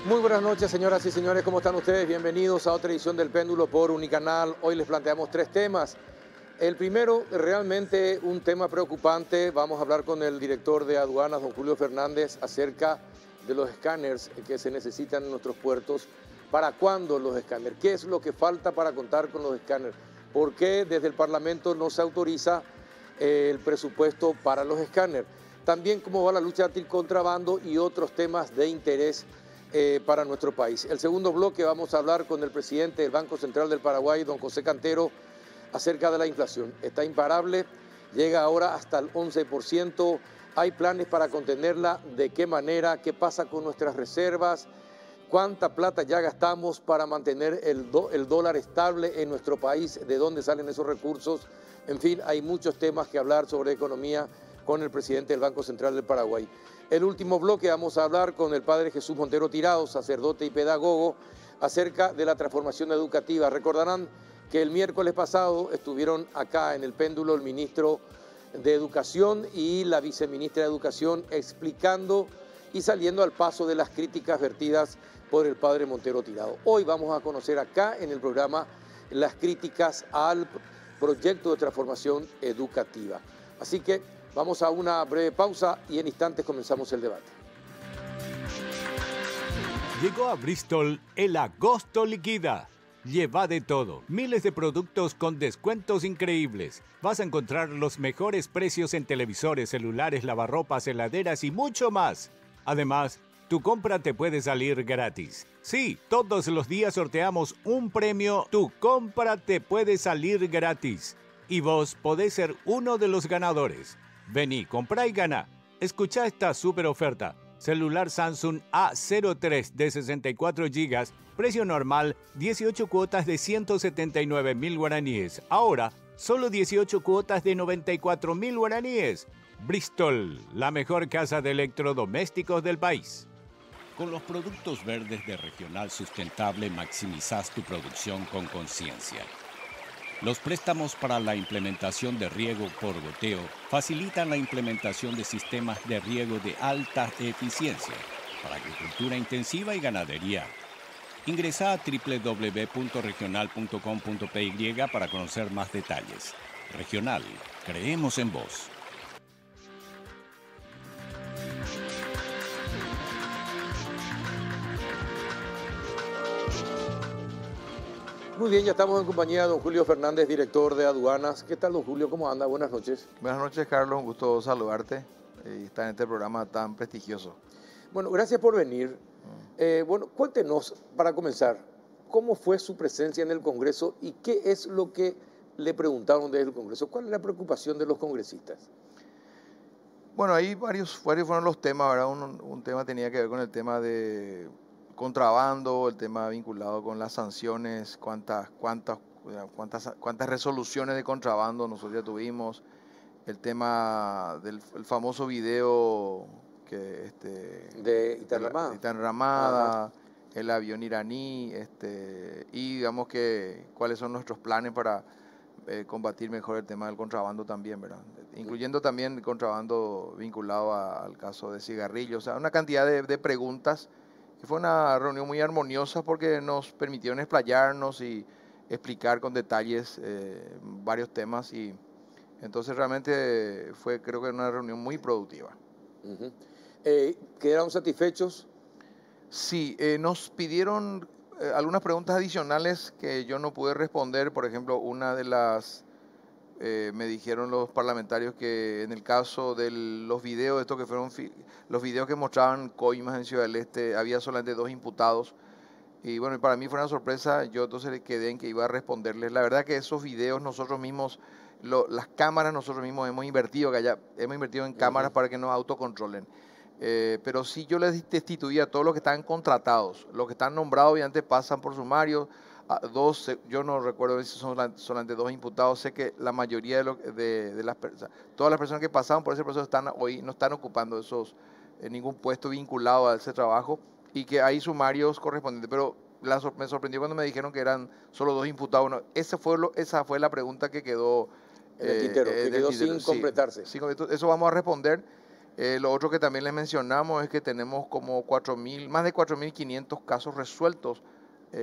Muy buenas noches, señoras y señores, ¿cómo están ustedes? Bienvenidos a otra edición del Péndulo por Unicanal. Hoy les planteamos tres temas. El primero, realmente un tema preocupante. Vamos a hablar con el director de aduanas, don Julio Fernández, acerca de los escáneres que se necesitan en nuestros puertos. ¿Para cuándo los escáneres? ¿Qué es lo que falta para contar con los escáneres? ¿Por qué desde el Parlamento no se autoriza el presupuesto para los escáneres? También cómo va la lucha anticontrabando y otros temas de interés para nuestro país. El segundo bloque vamos a hablar con el presidente del Banco Central del Paraguay, don José Cantero, acerca de la inflación. Está imparable, llega ahora hasta el 11%. Hay planes para contenerla, de qué manera, qué pasa con nuestras reservas, cuánta plata ya gastamos para mantener el dólar estable en nuestro país, de dónde salen esos recursos. En fin, hay muchos temas que hablar sobre economía con el presidente del Banco Central del Paraguay. El último bloque vamos a hablar con el padre Jesús Montero Tirado, sacerdote y pedagogo, acerca de la transformación educativa. Recordarán que el miércoles pasado estuvieron acá en el Péndulo el ministro de Educación y la viceministra de Educación explicando y saliendo al paso de las críticas vertidas por el padre Montero Tirado. Hoy vamos a conocer acá en el programa las críticas al proyecto de transformación educativa. Así que vamos a una breve pausa y en instantes comenzamos el debate. Llegó a Bristol el Agosto Liquida. Lleva de todo, miles de productos con descuentos increíbles. Vas a encontrar los mejores precios en televisores, celulares, lavarropas, heladeras y mucho más. Además, tu compra te puede salir gratis. Sí, todos los días sorteamos un premio. Tu compra te puede salir gratis. Y vos podés ser uno de los ganadores. Vení, comprá y gana. Escuchá esta super oferta. Celular Samsung A03 de 64 GB, precio normal, 18 cuotas de 179.000 guaraníes. Ahora, solo 18 cuotas de 94.000 guaraníes. Bristol, la mejor casa de electrodomésticos del país. Con los productos verdes de Regional Sustentable maximizás tu producción con conciencia. Los préstamos para la implementación de riego por goteo facilitan la implementación de sistemas de riego de alta eficiencia para agricultura intensiva y ganadería. Ingresá a www.regional.com.py para conocer más detalles. Regional, creemos en vos. Muy bien, ya estamos en compañía de don Julio Fernández, director de aduanas. ¿Qué tal, don Julio? ¿Cómo anda? Buenas noches. Buenas noches, Carlos. Un gusto saludarte y estar en este programa tan prestigioso. Bueno, gracias por venir. Bueno, cuéntenos, para comenzar, ¿cómo fue su presencia en el Congreso y qué es lo que le preguntaron desde el Congreso? ¿Cuál es la preocupación de los congresistas? Bueno, ahí varios fueron los temas, ¿verdad? Un tema tenía que ver con el tema de contrabando, el tema vinculado con las sanciones, cuántas resoluciones de contrabando nosotros ya tuvimos, el tema del el famoso video que De Itanramada, el avión iraní, y digamos que cuáles son nuestros planes para combatir mejor el tema del contrabando también, ¿verdad? Incluyendo también el contrabando vinculado al caso de cigarrillos, o sea, una cantidad de preguntas. Y fue una reunión muy armoniosa porque nos permitieron explayarnos y explicar con detalles varios temas, y entonces realmente fue, creo que, una reunión muy productiva. ¿Quedaron satisfechos? Sí, nos pidieron algunas preguntas adicionales que yo no pude responder. Por ejemplo, una de las, me dijeron los parlamentarios que en el caso de los videos, estos que fueron los videos que mostraban coimas en Ciudad del Este, había solamente 2 imputados. Y bueno, para mí fue una sorpresa. Yo entonces quedé en que iba a responderles. La verdad que esos videos nosotros mismos, las cámaras nosotros mismos hemos invertido en cámaras para que nos autocontrolen. Pero sí, yo les destituí a todos los que están contratados. Los que están nombrados obviamente pasan por sumario. Yo no recuerdo si son solamente 2 imputados. Sé que la mayoría de las personas, todas las personas que pasaron por ese proceso hoy no están ocupando ningún puesto vinculado a ese trabajo, y que hay sumarios correspondientes. Pero me sorprendió cuando me dijeron que eran solo 2 imputados. No, esa fue la pregunta que quedó en el tintero, que quedó sin completarse. Sí, eso vamos a responder. Lo otro que también les mencionamos es que tenemos como más de 4.500 casos resueltos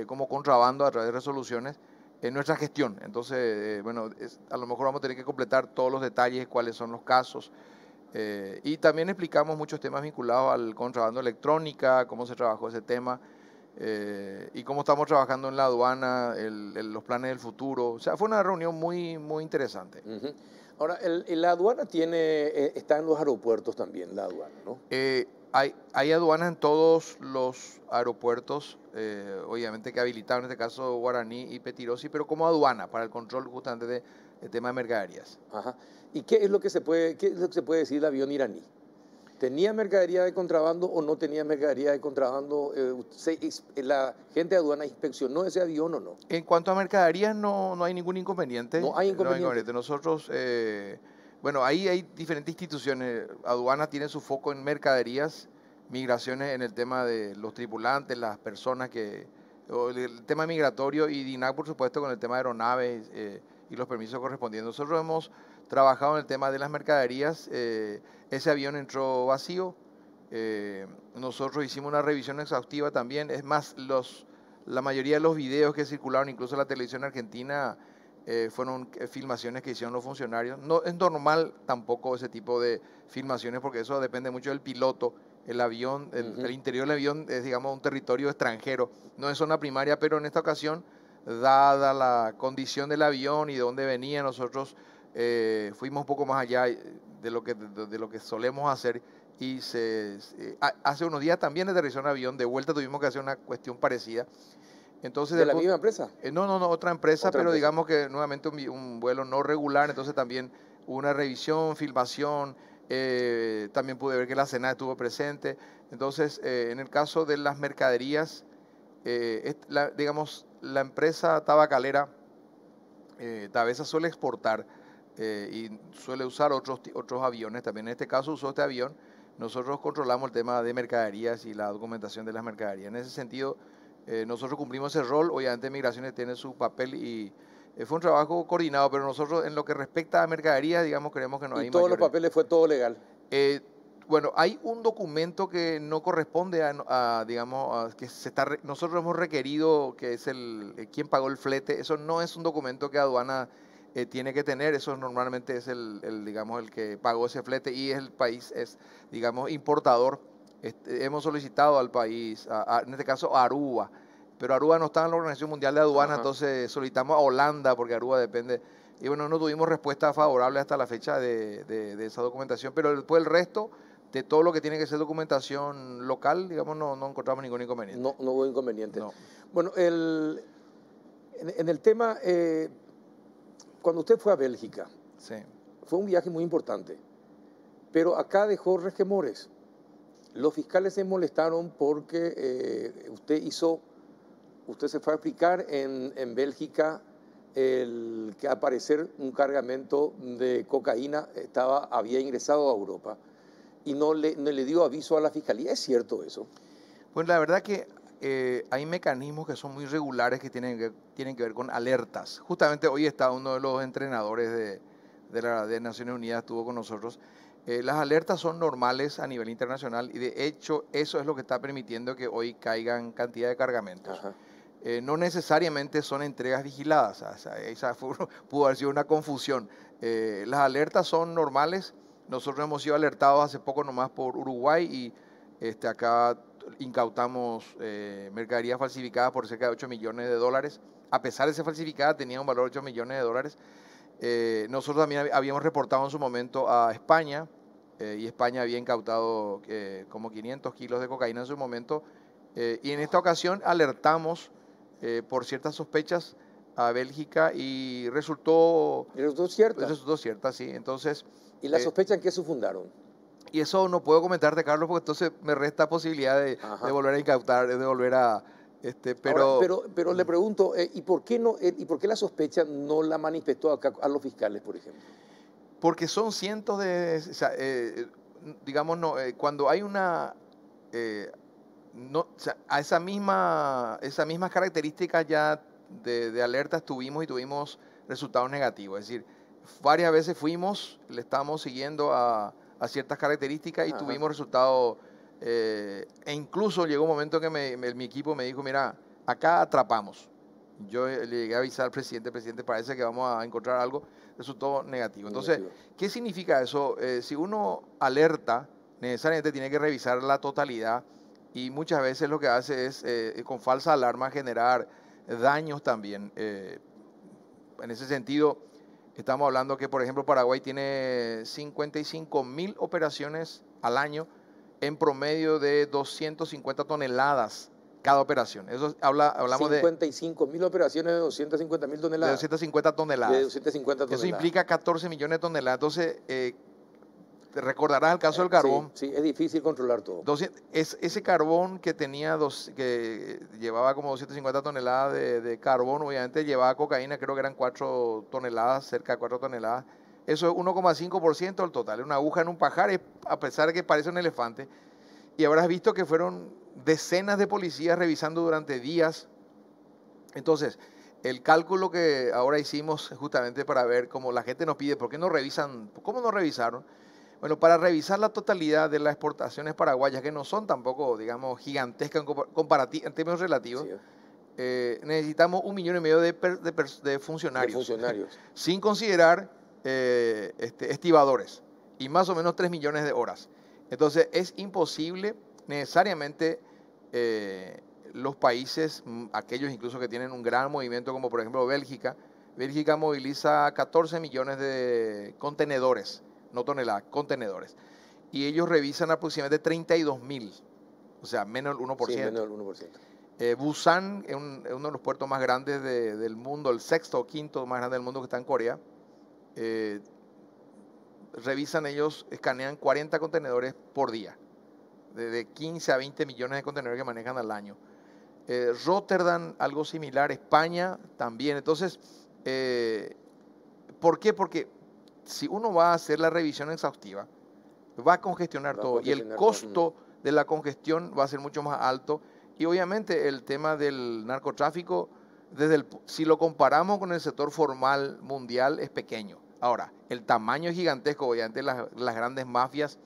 como contrabando a través de resoluciones en nuestra gestión. Entonces, bueno, a lo mejor vamos a tener que completar todos los detalles, cuáles son los casos. Y también explicamos muchos temas vinculados al contrabando electrónica, cómo se trabajó ese tema y cómo estamos trabajando en la aduana, los planes del futuro. O sea, fue una reunión muy, muy interesante. Ujú. Ahora, la aduana está en los aeropuertos también, la aduana, ¿no? Hay aduanas en todos los aeropuertos, obviamente que habilitados, en este caso Guaraní y Petirosi, pero como aduana para el control justamente del tema de mercaderías. Ajá. ¿Y qué es lo que se puede decir del avión iraní? ¿Tenía mercadería de contrabando o no tenía mercadería de contrabando? ¿La gente de aduana inspeccionó ese avión o no? En cuanto a mercaderías, no hay ningún inconveniente. No hay inconveniente. Nosotros, bueno, ahí hay diferentes instituciones. Aduana tiene su foco en mercaderías, migraciones en el tema de los tripulantes, las personas o el tema migratorio, y DINAC, por supuesto, con el tema de aeronaves y los permisos correspondientes. Nosotros hemos trabajado en el tema de las mercaderías. Ese avión entró vacío. Nosotros hicimos una revisión exhaustiva también. Es más, la mayoría de los videos que circularon, incluso en la televisión argentina, fueron filmaciones que hicieron los funcionarios. No es normal tampoco ese tipo de filmaciones, porque eso depende mucho del piloto. El avión, el interior del avión es, digamos, un territorio extranjero. No es zona primaria, pero en esta ocasión, dada la condición del avión y de dónde venía, nosotros fuimos un poco más allá de lo que solemos hacer. Y hace unos días también aterrizó un avión, de vuelta tuvimos que hacer una cuestión parecida. Entonces, ¿De la misma empresa? No, otra empresa, ¿Otra pero empresa? Digamos que nuevamente un vuelo no regular, entonces también hubo una revisión, filmación, también pude ver que la SENA estuvo presente. Entonces, en el caso de las mercaderías, digamos, la empresa tabacalera Tabesa suele exportar y suele usar otros aviones. También en este caso usó este avión. Nosotros controlamos el tema de mercaderías y la documentación de las mercaderías. En ese sentido, nosotros cumplimos ese rol. Obviamente Migraciones tiene su papel y fue un trabajo coordinado, pero nosotros en lo que respecta a mercaderías, digamos, creemos que no hay ¿Y todos mayores. los papeles fue todo legal? Bueno, hay un documento que no corresponde digamos, nosotros hemos requerido, que es quien pagó el flete. Eso no es un documento que aduana tiene que tener. Eso normalmente es digamos, el que pagó ese flete, y el país es, digamos, importador. Hemos solicitado al país, en este caso a Aruba, pero Aruba no está en la Organización Mundial de Aduana. Ajá. Entonces solicitamos a Holanda, porque Aruba depende. Y bueno, no tuvimos respuesta favorable hasta la fecha de esa documentación, pero después el resto de todo lo que tiene que ser documentación local, digamos, no encontramos ningún inconveniente. No hubo inconveniente. No. Bueno, en el tema, cuando usted fue a Bélgica, Sí. Fue un viaje muy importante, pero acá dejó resquemores. Los fiscales se molestaron porque usted se fue a explicar en Bélgica que al parecer un cargamento de cocaína había ingresado a Europa y no le dio aviso a la fiscalía. ¿Es cierto eso? Pues la verdad que hay mecanismos que son muy regulares que tienen que ver con alertas. Justamente hoy está uno de los entrenadores de Naciones Unidas, estuvo con nosotros. Las alertas son normales a nivel internacional y de hecho eso es lo que está permitiendo que hoy caigan cantidad de cargamentos. No necesariamente son entregas vigiladas. Esa pudo haber sido una confusión. Las alertas son normales. Nosotros hemos sido alertados hace poco nomás por Uruguay y acá incautamos mercadería falsificada por cerca de $8 millones. A pesar de ser falsificada, tenía un valor de $8 millones. Nosotros también habíamos reportado en su momento a España y España había incautado como 500 kilos de cocaína en su momento. Y en esta ocasión alertamos por ciertas sospechas a Bélgica y resultó cierta. Resultó cierta, sí. Entonces, ¿y la sospecha en qué se fundaron? Y eso no puedo comentarte, Carlos, porque entonces me resta posibilidad de volver a incautar, de volver a... Pero le pregunto, ¿y por qué la sospecha no la manifestó acá a los fiscales, por ejemplo? Porque son cientos de... O sea, digamos, cuando hay una... a esas mismas características ya de alertas tuvimos resultados negativos. Es decir, varias veces le estábamos siguiendo a a ciertas características y tuvimos resultados. E incluso llegó un momento que mi equipo me dijo, mira, acá atrapamos. Yo le llegué a avisar al presidente, parece que vamos a encontrar algo, resultó negativo. Entonces, ¿qué significa eso? Si uno alerta, necesariamente tiene que revisar la totalidad y muchas veces lo que hace es, con falsa alarma, generar daños también. En ese sentido, estamos hablando que, por ejemplo, Paraguay tiene 55.000 operaciones al año en promedio de 250 toneladas cada operación. Eso hablamos 55.000 operaciones de 250.000 toneladas. De 250 toneladas. De 250 toneladas. Eso implica 14 millones de toneladas. Entonces, te recordarás el caso del carbón. Sí, es difícil controlar todo. Ese carbón que que llevaba como 250 toneladas de carbón, obviamente llevaba cocaína, creo que eran 4 toneladas, cerca de 4 toneladas. Eso es 1,5% del total. Es una aguja en un pajar, a pesar de que parece un elefante. Y habrás visto que fueron decenas de policías revisando durante días. Entonces, el cálculo que ahora hicimos justamente para ver cómo la gente nos pide, ¿por qué no revisan? ¿Cómo no revisaron? Bueno, para revisar la totalidad de las exportaciones paraguayas, que no son tampoco, digamos, gigantescas en términos relativos, sí, necesitamos 1,5 millones de funcionarios. Sin considerar estibadores y más o menos 3 millones de horas. Entonces, es imposible necesariamente los países, aquellos incluso que tienen un gran movimiento, como por ejemplo Bélgica. Bélgica moviliza 14 millones de contenedores, no toneladas, contenedores. Y ellos revisan aproximadamente 32.000, o sea, menos del 1%. Sí, menos del 1%. Busan es uno de los puertos más grandes del mundo, el sexto o quinto más grande del mundo, que está en Corea. Revisan ellos, escanean 40 contenedores por día, de 15 a 20 millones de contenedores que manejan al año. Rotterdam, algo similar, España también. Entonces, ¿por qué? Porque si uno va a hacer la revisión exhaustiva, va a congestionar todo y el costo de la congestión va a ser mucho más alto. Y obviamente el tema del narcotráfico, si lo comparamos con el sector formal mundial, es pequeño. Ahora, el tamaño es gigantesco. Obviamente las grandes mafias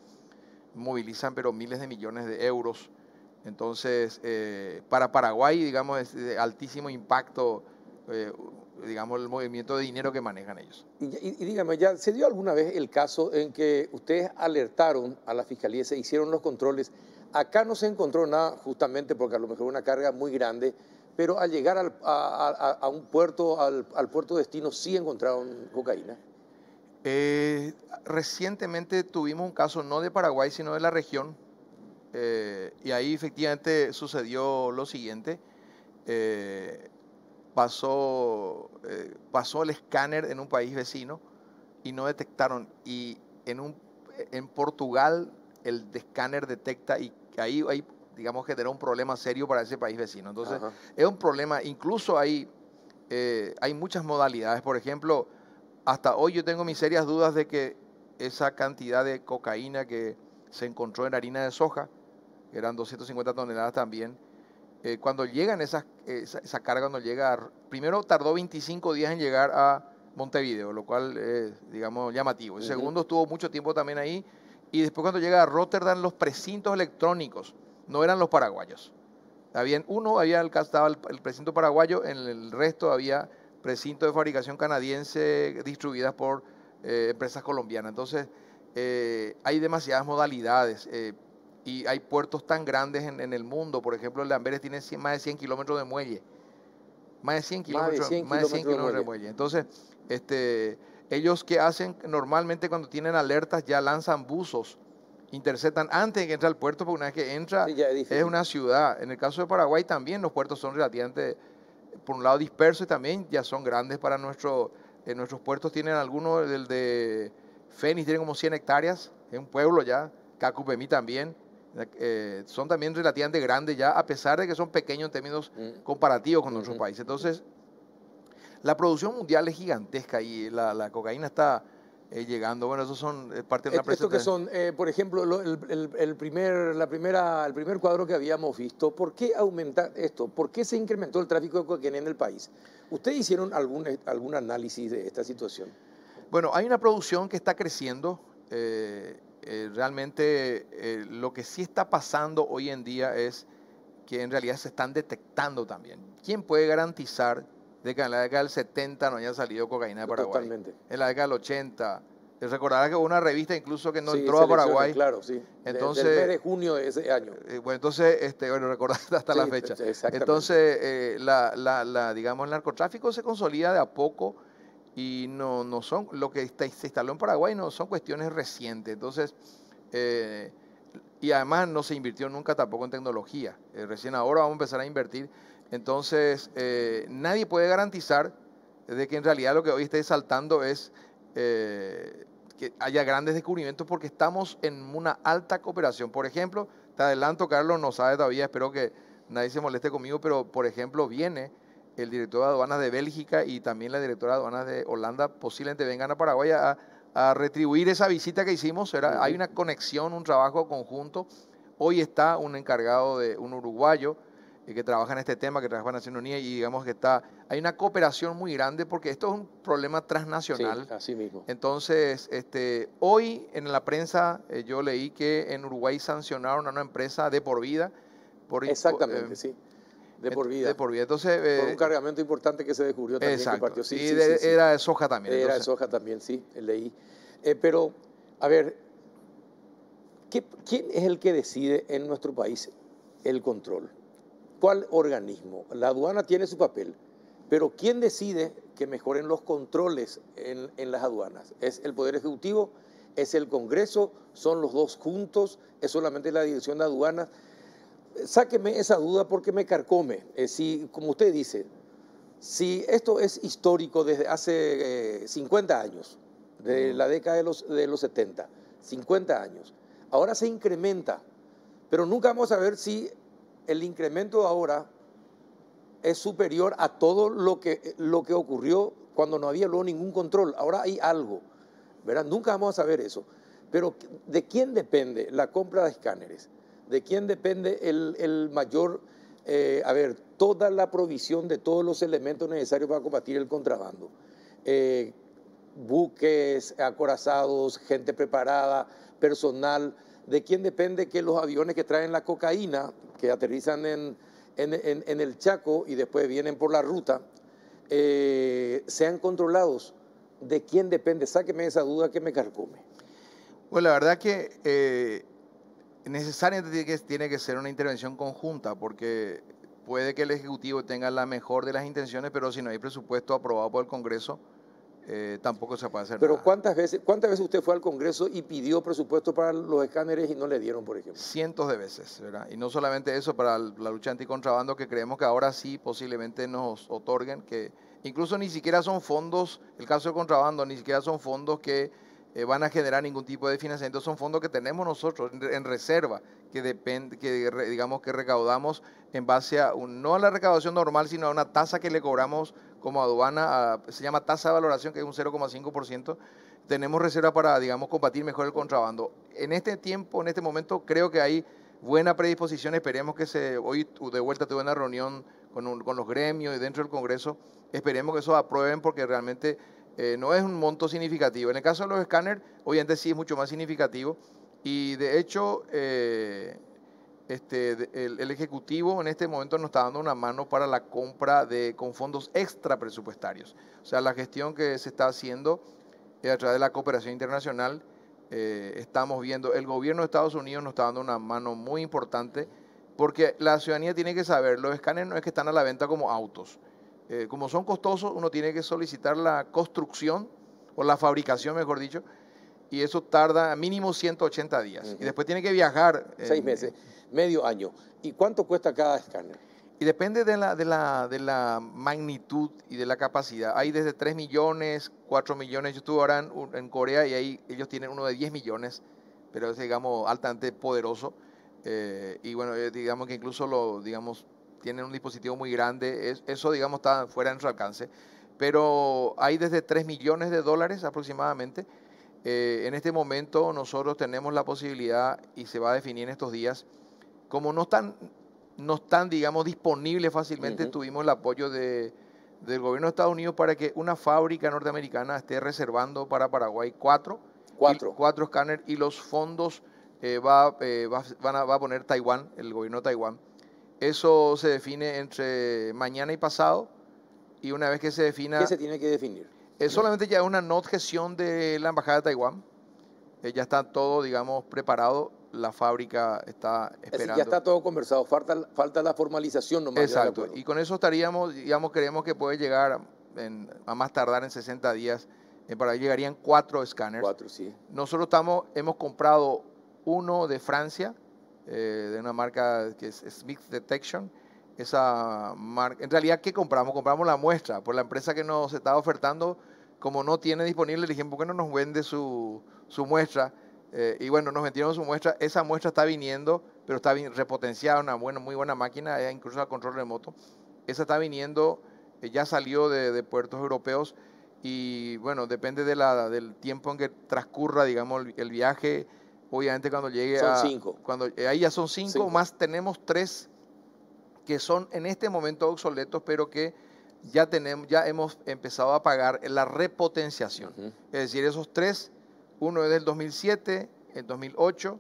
movilizan pero miles de millones de euros. Entonces, para Paraguay, digamos, es de altísimo impacto, digamos, el movimiento de dinero que manejan ellos. Y dígame, ¿ya se dio alguna vez el caso en que ustedes alertaron a la Fiscalía, se hicieron los controles? Acá no se encontró nada, justamente porque a lo mejor una carga muy grande, pero al llegar a un puerto, al puerto destino, sí encontraron cocaína. Recientemente tuvimos un caso no de Paraguay, sino de la región, y ahí efectivamente sucedió lo siguiente. Pasó el escáner en un país vecino y no detectaron, y en Portugal el escáner detecta, y ahí digamos que generó un problema serio para ese país vecino. Entonces, es un problema. Incluso hay muchas modalidades. Por ejemplo, hasta hoy yo tengo mis serias dudas de que esa cantidad de cocaína que se encontró en harina de soja, que eran 250 toneladas también, cuando llegan esa carga, cuando llega, primero tardó 25 días en llegar a Montevideo, lo cual es, digamos, llamativo. El segundo estuvo mucho tiempo también ahí, y después cuando llega a Rotterdam, los precintos electrónicos no eran los paraguayos. Estaba el precinto paraguayo, en el resto había precintos de fabricación canadiense distribuidas por empresas colombianas. Entonces, hay demasiadas modalidades. Y hay puertos tan grandes en el mundo. Por ejemplo, el de Amberes tiene más de 100 kilómetros de muelle. Más de 100 kilómetros de muelle. Entonces, ellos ¿qué hacen? Normalmente cuando tienen alertas ya lanzan buzos, interceptan antes de que entre al puerto, porque una vez que entra es una ciudad. En el caso de Paraguay también los puertos son relativamente, por un lado, dispersos, y también ya son grandes para nuestros puertos. Tienen algunos, el de Fénix tiene como 100 hectáreas, es un pueblo ya, Cacupemí también. Son también relativamente grandes ya, a pesar de que son pequeños en términos comparativos con nuestros países. Entonces, la producción mundial es gigantesca y la cocaína está llegando. Bueno, esos son parte de una presentación. Esto que son, por ejemplo, el primer cuadro que habíamos visto, ¿por qué aumenta esto? ¿Por qué se incrementó el tráfico de cocaína en el país? ¿Ustedes hicieron algún análisis de esta situación? Bueno, hay una producción que está creciendo. realmente lo que sí está pasando hoy en día es que en realidad se están detectando también. ¿Quién puede garantizar de que en la década del 70 no haya salido cocaína de Paraguay? Totalmente. En la década del 80. Recordarás que hubo una revista incluso que no Sí, entró a selecciones, Paraguay. claro, sí. Entonces, del mes de junio de ese año. bueno, entonces, bueno, recordaste hasta la Sí, fecha. exactamente. Entonces, digamos, el narcotráfico se consolida de a poco y no son, lo que se instaló en Paraguay no son cuestiones recientes. Entonces, y además no se invirtió nunca tampoco en tecnología. Recién ahora vamos a empezar a invertir. Entonces, nadie puede garantizar de que en realidad lo que hoy esté saltando es que haya grandes descubrimientos porque estamos en una alta cooperación. Por ejemplo, te adelanto, Carlos, no sabe todavía, espero que nadie se moleste conmigo, pero por ejemplo viene el director de aduanas de Bélgica y también la directora de aduanas de Holanda, posiblemente vengan a Paraguay a retribuir esa visita que hicimos. Hay una conexión, un trabajo conjunto. Hoy está un encargado de un uruguayo que trabaja en este tema, que trabaja en Naciones Unidas y digamos que hay una cooperación muy grande porque esto es un problema transnacional. Sí, así mismo. Entonces, hoy en la prensa yo leí que en Uruguay sancionaron a una empresa de por vida. Exactamente, sí. De por vida. De por vida. Entonces, por un cargamento importante que se descubrió también. Exacto. Que partió. Sí, y sí, era de soja también. Era de soja también, sí, leí. Pero, a ver, ¿quién es el que decide en nuestro país el control? ¿Cuál organismo? La aduana tiene su papel, pero ¿quién decide que mejoren los controles en las aduanas? ¿Es el Poder Ejecutivo? ¿Es el Congreso? ¿Son los dos juntos? ¿Es solamente la Dirección de Aduanas? Sáqueme esa duda porque me carcome. Si, como usted dice, si esto es histórico desde hace 50 años, de la década de los 70, 50 años, ahora se incrementa, pero nunca vamos a ver si el incremento ahora es superior a todo lo que ocurrió cuando no había luego ningún control. Ahora hay algo, ¿verdad? Nunca vamos a saber eso. Pero ¿de quién depende la compra de escáneres? ¿De quién depende el mayor, toda la provisión de todos los elementos necesarios para combatir el contrabando? Buques, acorazados, gente preparada, personal. ¿De quién depende que los aviones que traen la cocaína, que aterrizan en el Chaco y después vienen por la ruta, sean controlados? ¿De quién depende? Sáqueme esa duda que me carcome. Bueno, la verdad que necesariamente tiene que ser una intervención conjunta, porque puede que el Ejecutivo tenga la mejor de las intenciones, pero si no hay presupuesto aprobado por el Congreso, tampoco se puede hacer Pero nada. ¿cuántas veces usted fue al Congreso y pidió presupuesto para los escáneres y no le dieron, por ejemplo? Cientos de veces, ¿verdad? Y no solamente eso, para la lucha anticontrabando, que creemos que ahora sí posiblemente nos otorguen, que incluso ni siquiera son fondos, el caso de contrabando, ni siquiera son fondos que van a generar ningún tipo de financiamiento, son fondos que tenemos nosotros en reserva, digamos que recaudamos en base a, no a la recaudación normal, sino a una tasa que le cobramos como aduana, se llama tasa de valoración, que es un 0,5%, tenemos reserva para, digamos, combatir mejor el contrabando. En este tiempo, en este momento, creo que hay buena predisposición, esperemos que hoy de vuelta tuve una reunión con los gremios y dentro del Congreso, esperemos que eso aprueben porque realmente no es un monto significativo. En el caso de los escáneres, obviamente sí es mucho más significativo y de hecho el Ejecutivo en este momento nos está dando una mano para la compra con fondos extra presupuestarios. O sea, la gestión que se está haciendo a través de la cooperación internacional, estamos viendo, el gobierno de Estados Unidos nos está dando una mano muy importante porque la ciudadanía tiene que saber, los escáneres no es que están a la venta como autos. Como son costosos, uno tiene que solicitar la construcción o la fabricación, mejor dicho, y eso tarda mínimo 180 días. Y después tiene que viajar. 6 meses, medio año. ¿Y cuánto cuesta cada escáner? Y depende de la magnitud y de la capacidad. Hay desde 3 millones, 4 millones. Yo estuve ahora en Corea y ahí ellos tienen uno de 10 millones, pero es, digamos, altamente poderoso. Y bueno, digamos que incluso tienen un dispositivo muy grande. Eso, digamos, está fuera de nuestro alcance. Pero hay desde 3 millones de dólares aproximadamente. En este momento nosotros tenemos la posibilidad, y se va a definir en estos días, como no están, digamos, disponibles fácilmente, tuvimos el apoyo del gobierno de Estados Unidos para que una fábrica norteamericana esté reservando para Paraguay 4 Cuatro escáneres, y los fondos va a poner Taiwán, el gobierno de Taiwán. Eso se define entre mañana y pasado, y una vez que se defina... ¿Qué se tiene que definir? Solamente ya una notificación de la Embajada de Taiwán. Ya está todo, digamos, preparado. La fábrica está esperando. Es decir, ya está todo conversado, falta la formalización nomás. Exacto, y con eso estaríamos, digamos, creemos que puede llegar a más tardar en 60 días. Para ahí llegarían 4 escáneres. 4, sí. Nosotros hemos comprado uno de Francia, de una marca que es Smith Detection. Esa marca, en realidad, ¿qué compramos? Compramos la muestra, por la empresa que nos estaba ofertando, como no tiene disponible, le dijimos, ¿por qué no nos vende su muestra? Y bueno, nos vendieron su muestra. Esa muestra está viniendo, pero está bien repotenciada, una muy buena máquina, incluso a control remoto. Esa está viniendo, ya salió de puertos europeos, y bueno, depende del tiempo en que transcurra, digamos, el viaje. Obviamente cuando llegue son 5. Ahí ya son 5, más tenemos 3 que son en este momento obsoletos, pero que ya hemos empezado a pagar la repotenciación. Es decir, esos 3, uno es del 2007, el 2008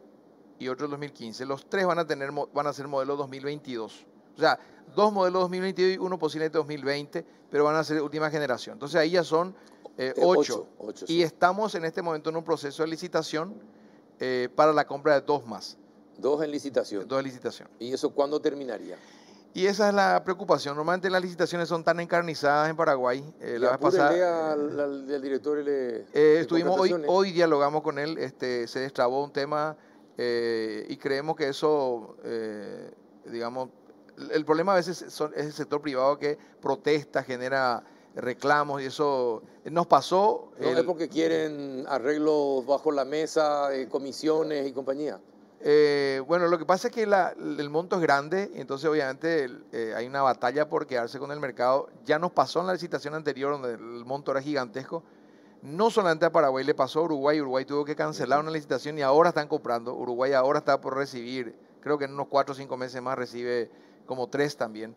y otro del 2015. Los 3 van a ser modelos 2022. O sea, 2 modelos 2022 y uno posiblemente 2020, pero van a ser de última generación. Entonces ahí ya son 8. Y sí, estamos en este momento en un proceso de licitación para la compra de 2 más. 2 en licitación. 2 en licitación. ¿Y eso cuándo terminaría? Y esa es la preocupación. Normalmente las licitaciones son tan encarnizadas en Paraguay. La vez pasada al director estuvimos hoy dialogamos con él. Se destrabó un tema y creemos que eso, digamos, el problema a veces es el sector privado que protesta, genera reclamos, y eso nos pasó. No es porque quieren arreglos bajo la mesa, comisiones y compañía. Bueno, lo que pasa es que el monto es grande, entonces obviamente hay una batalla por quedarse con el mercado. Ya nos pasó en la licitación anterior, donde el monto era gigantesco. No solamente a Paraguay, le pasó a Uruguay. Uruguay tuvo que cancelar una licitación y ahora están comprando. Uruguay ahora está por recibir, creo que en unos 4 o 5 meses más recibe como 3 también.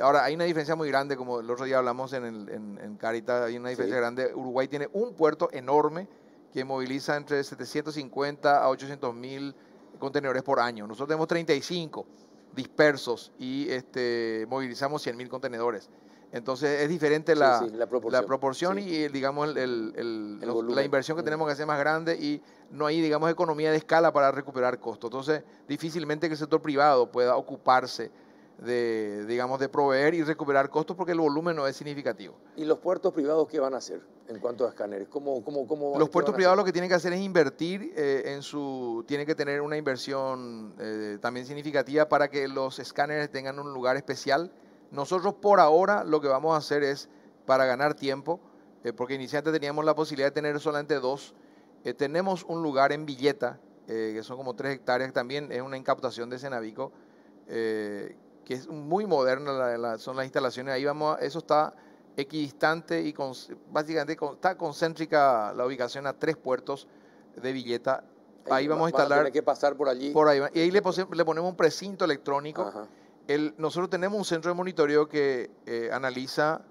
Ahora, hay una diferencia muy grande, como el otro día hablamos en Carita, hay una diferencia grande. Uruguay tiene un puerto enorme que moviliza entre 750 a 800 mil contenedores por año. Nosotros tenemos 35 dispersos y movilizamos 100.000 contenedores. Entonces es diferente la proporción sí, y digamos la inversión que tenemos que hacer más grande, y no hay, digamos, economía de escala para recuperar costos. Entonces difícilmente que el sector privado pueda ocuparse de proveer y recuperar costos, porque el volumen no es significativo. ¿Y los puertos privados qué van a hacer en cuanto a escáneres? Los puertos privados lo que tienen que hacer es invertir tienen que tener una inversión también significativa para que los escáneres tengan un lugar especial. Nosotros por ahora lo que vamos a hacer es, para ganar tiempo, porque inicialmente teníamos la posibilidad de tener solamente 2, tenemos un lugar en Villeta, que son como 3 hectáreas, también es una incaptación de Cenavico, que es muy moderna, son las instalaciones. Ahí eso está equidistante y básicamente está concéntrica la ubicación a 3 puertos de Villeta. Ahí vamos a instalar. Tiene que pasar por allí. Y ahí le ponemos un precinto electrónico. Nosotros tenemos un centro de monitoreo que analiza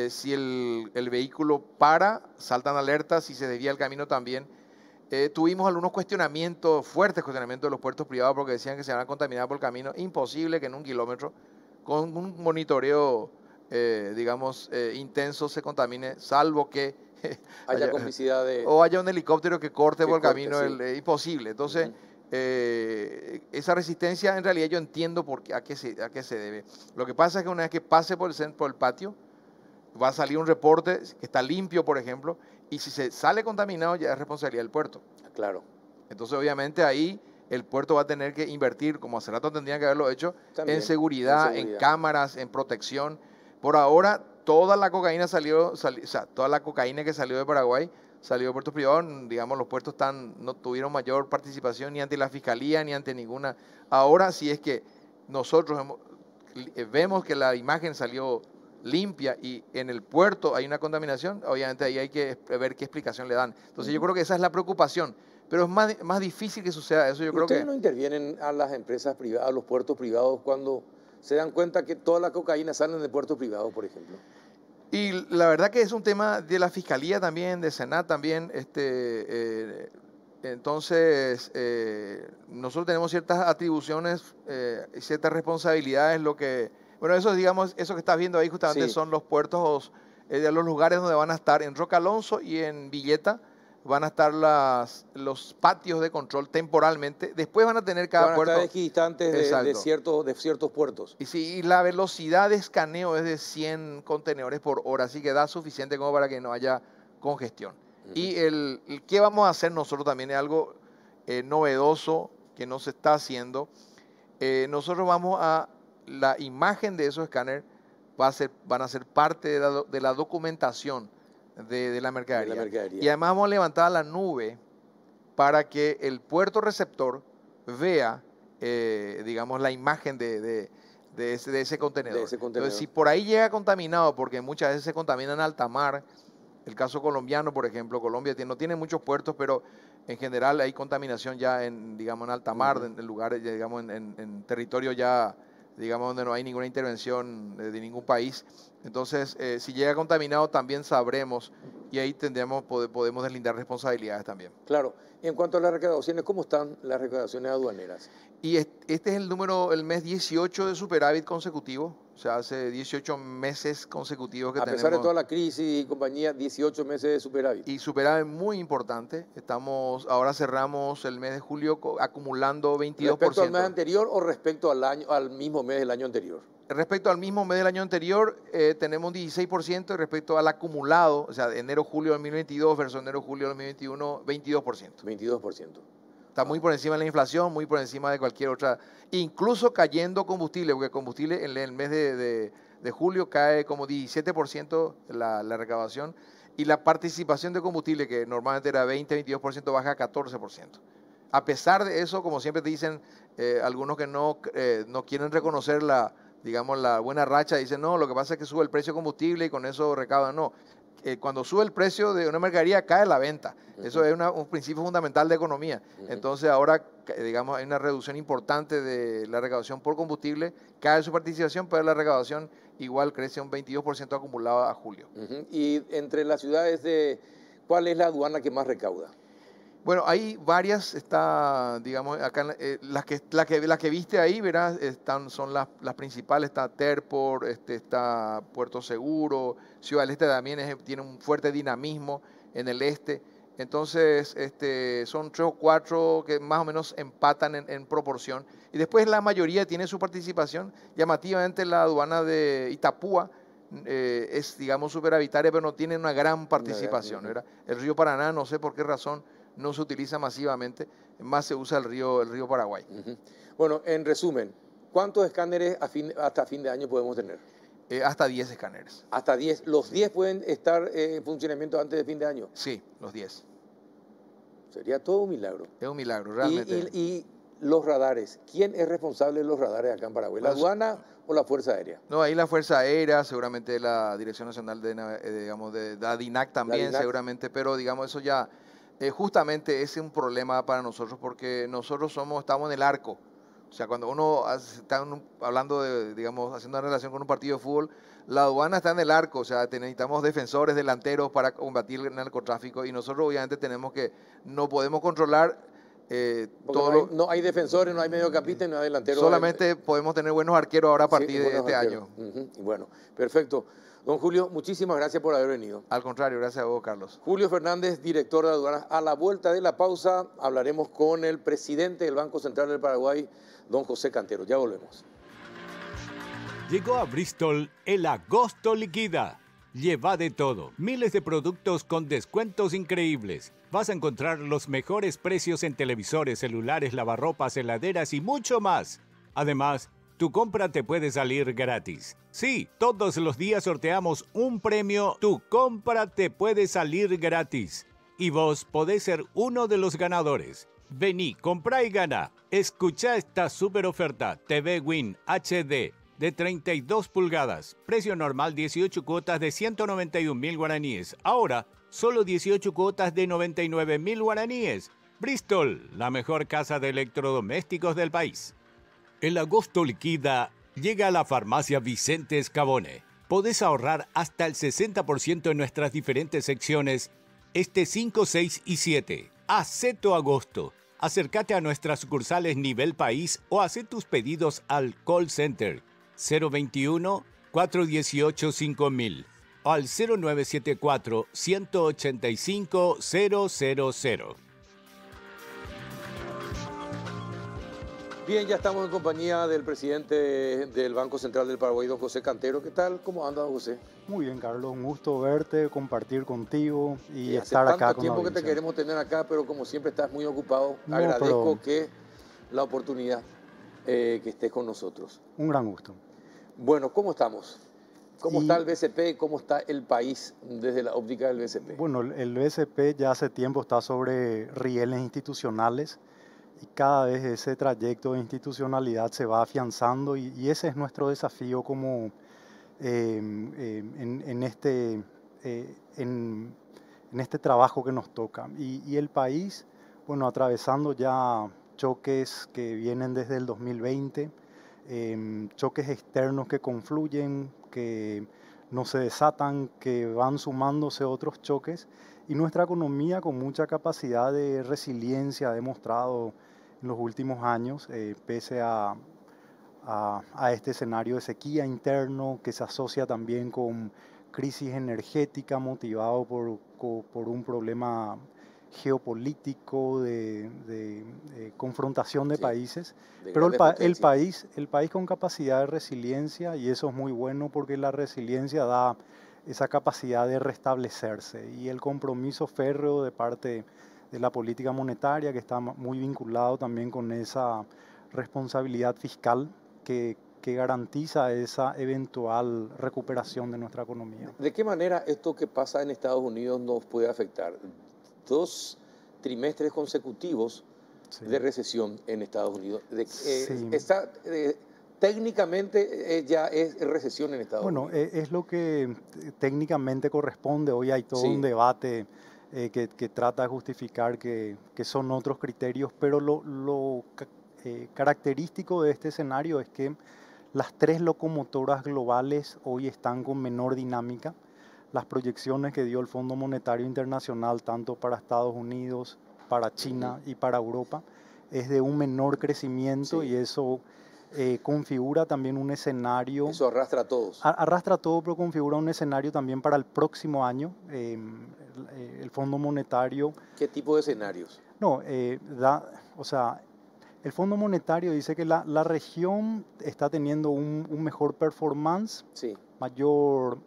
si el vehículo saltan alertas, si se desvía el camino también. Tuvimos algunos fuertes cuestionamientos de los puertos privados, porque decían que se van a contaminar por el camino. Imposible que en 1 kilómetro, con un monitoreo, intenso, se contamine, salvo que haya complicidad o haya un helicóptero que corte por el camino. Sí. Imposible. Entonces, esa resistencia, en realidad yo entiendo a qué se debe. Lo que pasa es que una vez que pase por el patio, va a salir un reporte que está limpio, por ejemplo, y si se sale contaminado ya es responsabilidad del puerto. Claro. Entonces, obviamente, ahí el puerto va a tener que invertir, como hace rato tendrían que haberlo hecho, en seguridad, en cámaras, en protección. Por ahora, toda la cocaína toda la cocaína que salió de Paraguay salió de puertos privados. Digamos, los puertos no tuvieron mayor participación ni ante la fiscalía ni ante ninguna. Ahora, si es que nosotros vemos que la imagen salió limpia y en el puerto hay una contaminación, obviamente ahí hay que ver qué explicación le dan. Entonces yo creo que esa es la preocupación, pero es más difícil que suceda eso. ¿Ustedes no intervienen a las empresas privadas, a los puertos privados, cuando se dan cuenta que toda la cocaína sale de puertos privados, por ejemplo? Y la verdad que es un tema de la Fiscalía también, de Senat también. Entonces, nosotros tenemos ciertas atribuciones, ciertas responsabilidades. Bueno, eso, digamos, eso que estás viendo ahí justamente son los puertos, de los lugares donde van a estar en Roca Alonso y en Villeta. Van a estar los patios de control temporalmente. Después van a tener cada puerto. Van a estar equidistantes de ciertos puertos. Y la velocidad de escaneo es de 100 contenedores por hora, así que da suficiente como para que no haya congestión. Y ¿qué vamos a hacer nosotros también? Es algo novedoso que no se está haciendo. Nosotros la imagen de esos escáneres van a ser parte de la documentación de la mercadería. Y además vamos a levantar la nube para que el puerto receptor vea, digamos, la imagen de ese contenedor. Entonces, si por ahí llega contaminado, porque muchas veces se contamina en alta mar, el caso colombiano, por ejemplo, Colombia no tiene muchos puertos, pero en general hay contaminación ya digamos, en alta mar, en lugares, digamos, en territorio ya, digamos, donde no hay ninguna intervención de ningún país. Entonces, si llega contaminado también sabremos y ahí podemos deslindar responsabilidades también. Claro. En cuanto a las recaudaciones, ¿cómo están las recaudaciones aduaneras? Y este es el mes 18 de superávit consecutivo, o sea, hace 18 meses consecutivos que tenemos. A pesar de toda la crisis y compañía, 18 meses de superávit. Y superávit muy importante. Ahora cerramos el mes de julio acumulando 22%. ¿Respecto al mes anterior o respecto al mismo mes del año anterior? Respecto al mismo mes del año anterior, tenemos un 16% y respecto al acumulado, o sea, enero-julio de 2022 versus enero-julio de 2021, 22%. 22%. Está muy por encima de la inflación, muy por encima de cualquier otra, incluso cayendo combustible, porque combustible en el mes de julio cae como 17% la recaudación y la participación de combustible, que normalmente era 20-22%, baja a 14%. A pesar de eso, como siempre te dicen algunos que no quieren reconocer digamos, la buena racha, dicen, no, lo que pasa es que sube el precio de combustible y con eso recaudan. No, cuando sube el precio de una mercadería, cae la venta. Eso es un principio fundamental de economía. Entonces, ahora, digamos, hay una reducción importante de la recaudación por combustible, cae su participación, pero la recaudación igual crece un 22% acumulado a julio. Y entre las ciudades, ¿cuál es la aduana que más recauda? Bueno, hay varias, digamos, acá las que viste ahí, verás, son las principales, está Terpor, está Puerto Seguro, Ciudad del Este también tiene un fuerte dinamismo en el este. Entonces, son 3 o 4 que más o menos empatan en proporción. Y después la mayoría tiene su participación. Llamativamente la aduana de Itapúa es, digamos, superavitaria, pero no tiene una gran participación, ¿verdad? El río Paraná, no sé por qué razón, no se utiliza masivamente, más se usa el río Paraguay. Bueno, en resumen, ¿cuántos escáneres hasta fin de año podemos tener? Hasta 10 escáneres. ¿Hasta 10? ¿Los 10 pueden estar en funcionamiento antes de fin de año? Sí, los 10. Sería todo un milagro. Es un milagro, realmente. ¿Y los radares? ¿Quién es responsable de los radares acá en Paraguay? ¿La aduana o la Fuerza Aérea? No, ahí la Fuerza Aérea, seguramente la Dirección Nacional de la DINAC también, seguramente, pero digamos eso ya... justamente ese es un problema para nosotros porque nosotros estamos en el arco. O sea, cuando uno está hablando digamos, haciendo una relación con un partido de fútbol, la aduana está en el arco. O sea, necesitamos defensores, delanteros para combatir el narcotráfico y nosotros obviamente no podemos controlar todo. No hay defensores, no hay mediocampistas, no hay delanteros. Solamente podemos tener buenos arqueros ahora a partir de este año. Bueno, perfecto. Don Julio, muchísimas gracias por haber venido. Al contrario, gracias a vos, Carlos. Julio Fernández, director de aduanas. A la vuelta de la pausa hablaremos con el presidente del Banco Central del Paraguay, don José Cantero. Ya volvemos. Llegó a Bristol el Agosto Liquida. Lleva de todo. Miles de productos con descuentos increíbles. Vas a encontrar los mejores precios en televisores, celulares, lavarropas, heladeras y mucho más. Además, tu compra te puede salir gratis. Sí, todos los días sorteamos un premio. Tu compra te puede salir gratis. Y vos podés ser uno de los ganadores. Vení, comprá y gana. Escuchá esta super oferta. TV Win HD de 32 pulgadas. Precio normal 18 cuotas de 191.000 guaraníes. Ahora, solo 18 cuotas de 99.000 guaraníes. Bristol, la mejor casa de electrodomésticos del país. El Agosto Liquida llega a la farmacia Vicente Escabone. Podés ahorrar hasta el 60% en nuestras diferentes secciones este 5, 6 y 7. Hacé tu agosto. Acércate a nuestras sucursales nivel país o haz tus pedidos al call center 021-418-5000 o al 0974-185-000. Bien, ya estamos en compañía del presidente del Banco Central del Paraguay, don José Cantero. ¿Qué tal? ¿Cómo anda, don José? Muy bien, Carlos. Un gusto verte, compartir contigo y Hace estar acá tanto con tiempo la que te audiencia. queremos tener acá, pero como siempre estás muy ocupado. No, Agradezco pero- que la oportunidad que estés con nosotros. Un gran gusto. Bueno, ¿cómo estamos? ¿Cómo Y- está el BCP y cómo está el país desde la óptica del BCP? Bueno, el BCP ya hace tiempo está sobre rieles institucionales y cada vez ese trayecto de institucionalidad se va afianzando y ese es nuestro desafío como en este trabajo que nos toca. Y el país, bueno, atravesando ya choques que vienen desde el 2020, choques externos que confluyen, que no se desatan, que van sumándose otros choques, y nuestra economía con mucha capacidad de resiliencia ha demostrado en los últimos años, pese a este escenario de sequía interno que se asocia también con crisis energética motivado por un problema geopolítico de confrontación de Sí, países, de pero grandes potencias. el país con capacidad de resiliencia, y eso es muy bueno porque la resiliencia da esa capacidad de restablecerse y el compromiso férreo de parte de la política monetaria que está muy vinculado también con esa responsabilidad fiscal que garantiza esa eventual recuperación de nuestra economía. ¿De qué manera esto que pasa en Estados Unidos nos puede afectar? 2 trimestres consecutivos Sí. de recesión en Estados Unidos. Sí. Técnicamente ya es recesión en Estados Bueno, Unidos. es lo que técnicamente corresponde. Hoy hay todo Sí. un debate que trata de justificar que son otros criterios, pero lo característico de este escenario es que las 3 locomotoras globales hoy están con menor dinámica. Las proyecciones que dio el Fondo Monetario Internacional, tanto para Estados Unidos, para China y para Europa, es de un menor crecimiento Sí. y eso configura también un escenario. Eso arrastra a todos. Arrastra todo, pero configura un escenario también para el próximo año. El Fondo Monetario, ¿Qué tipo de escenarios? no, o sea, el Fondo Monetario dice que la región está teniendo un mejor performance, Sí, mayor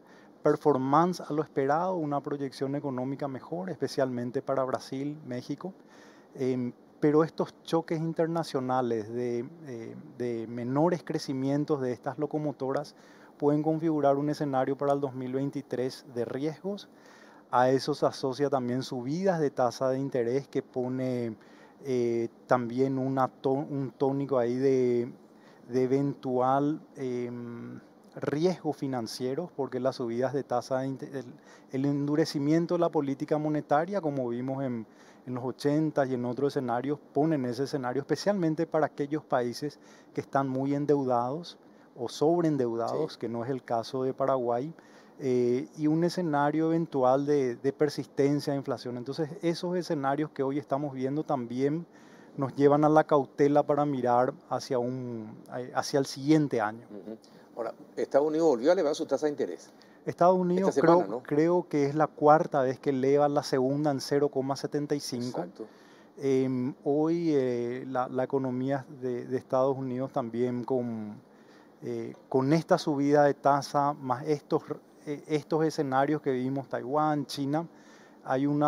performance a lo esperado, una proyección económica mejor, especialmente para Brasil, México. Pero estos choques internacionales de menores crecimientos de estas locomotoras pueden configurar un escenario para el 2023 de riesgos. A eso se asocia también subidas de tasa de interés que pone también un tónico ahí de eventual riesgo financiero, porque las subidas de tasa de interés, el endurecimiento de la política monetaria, como vimos en los 80 y en otros escenarios, ponen ese escenario especialmente para aquellos países que están muy endeudados o sobreendeudados, Sí. que no es el caso de Paraguay, y un escenario eventual de persistencia de inflación. Entonces, esos escenarios que hoy estamos viendo también nos llevan a la cautela para mirar hacia el siguiente año. Ujú. Ahora, Estados Unidos volvió a elevar su tasa de interés. Estados Unidos Esta semana, ¿no? creo que es la 4ª vez que eleva, la segunda en 0,75. Exacto. Hoy la economía de Estados Unidos también con esta subida de tasa, más estos escenarios que vimos, Taiwán, China, hay un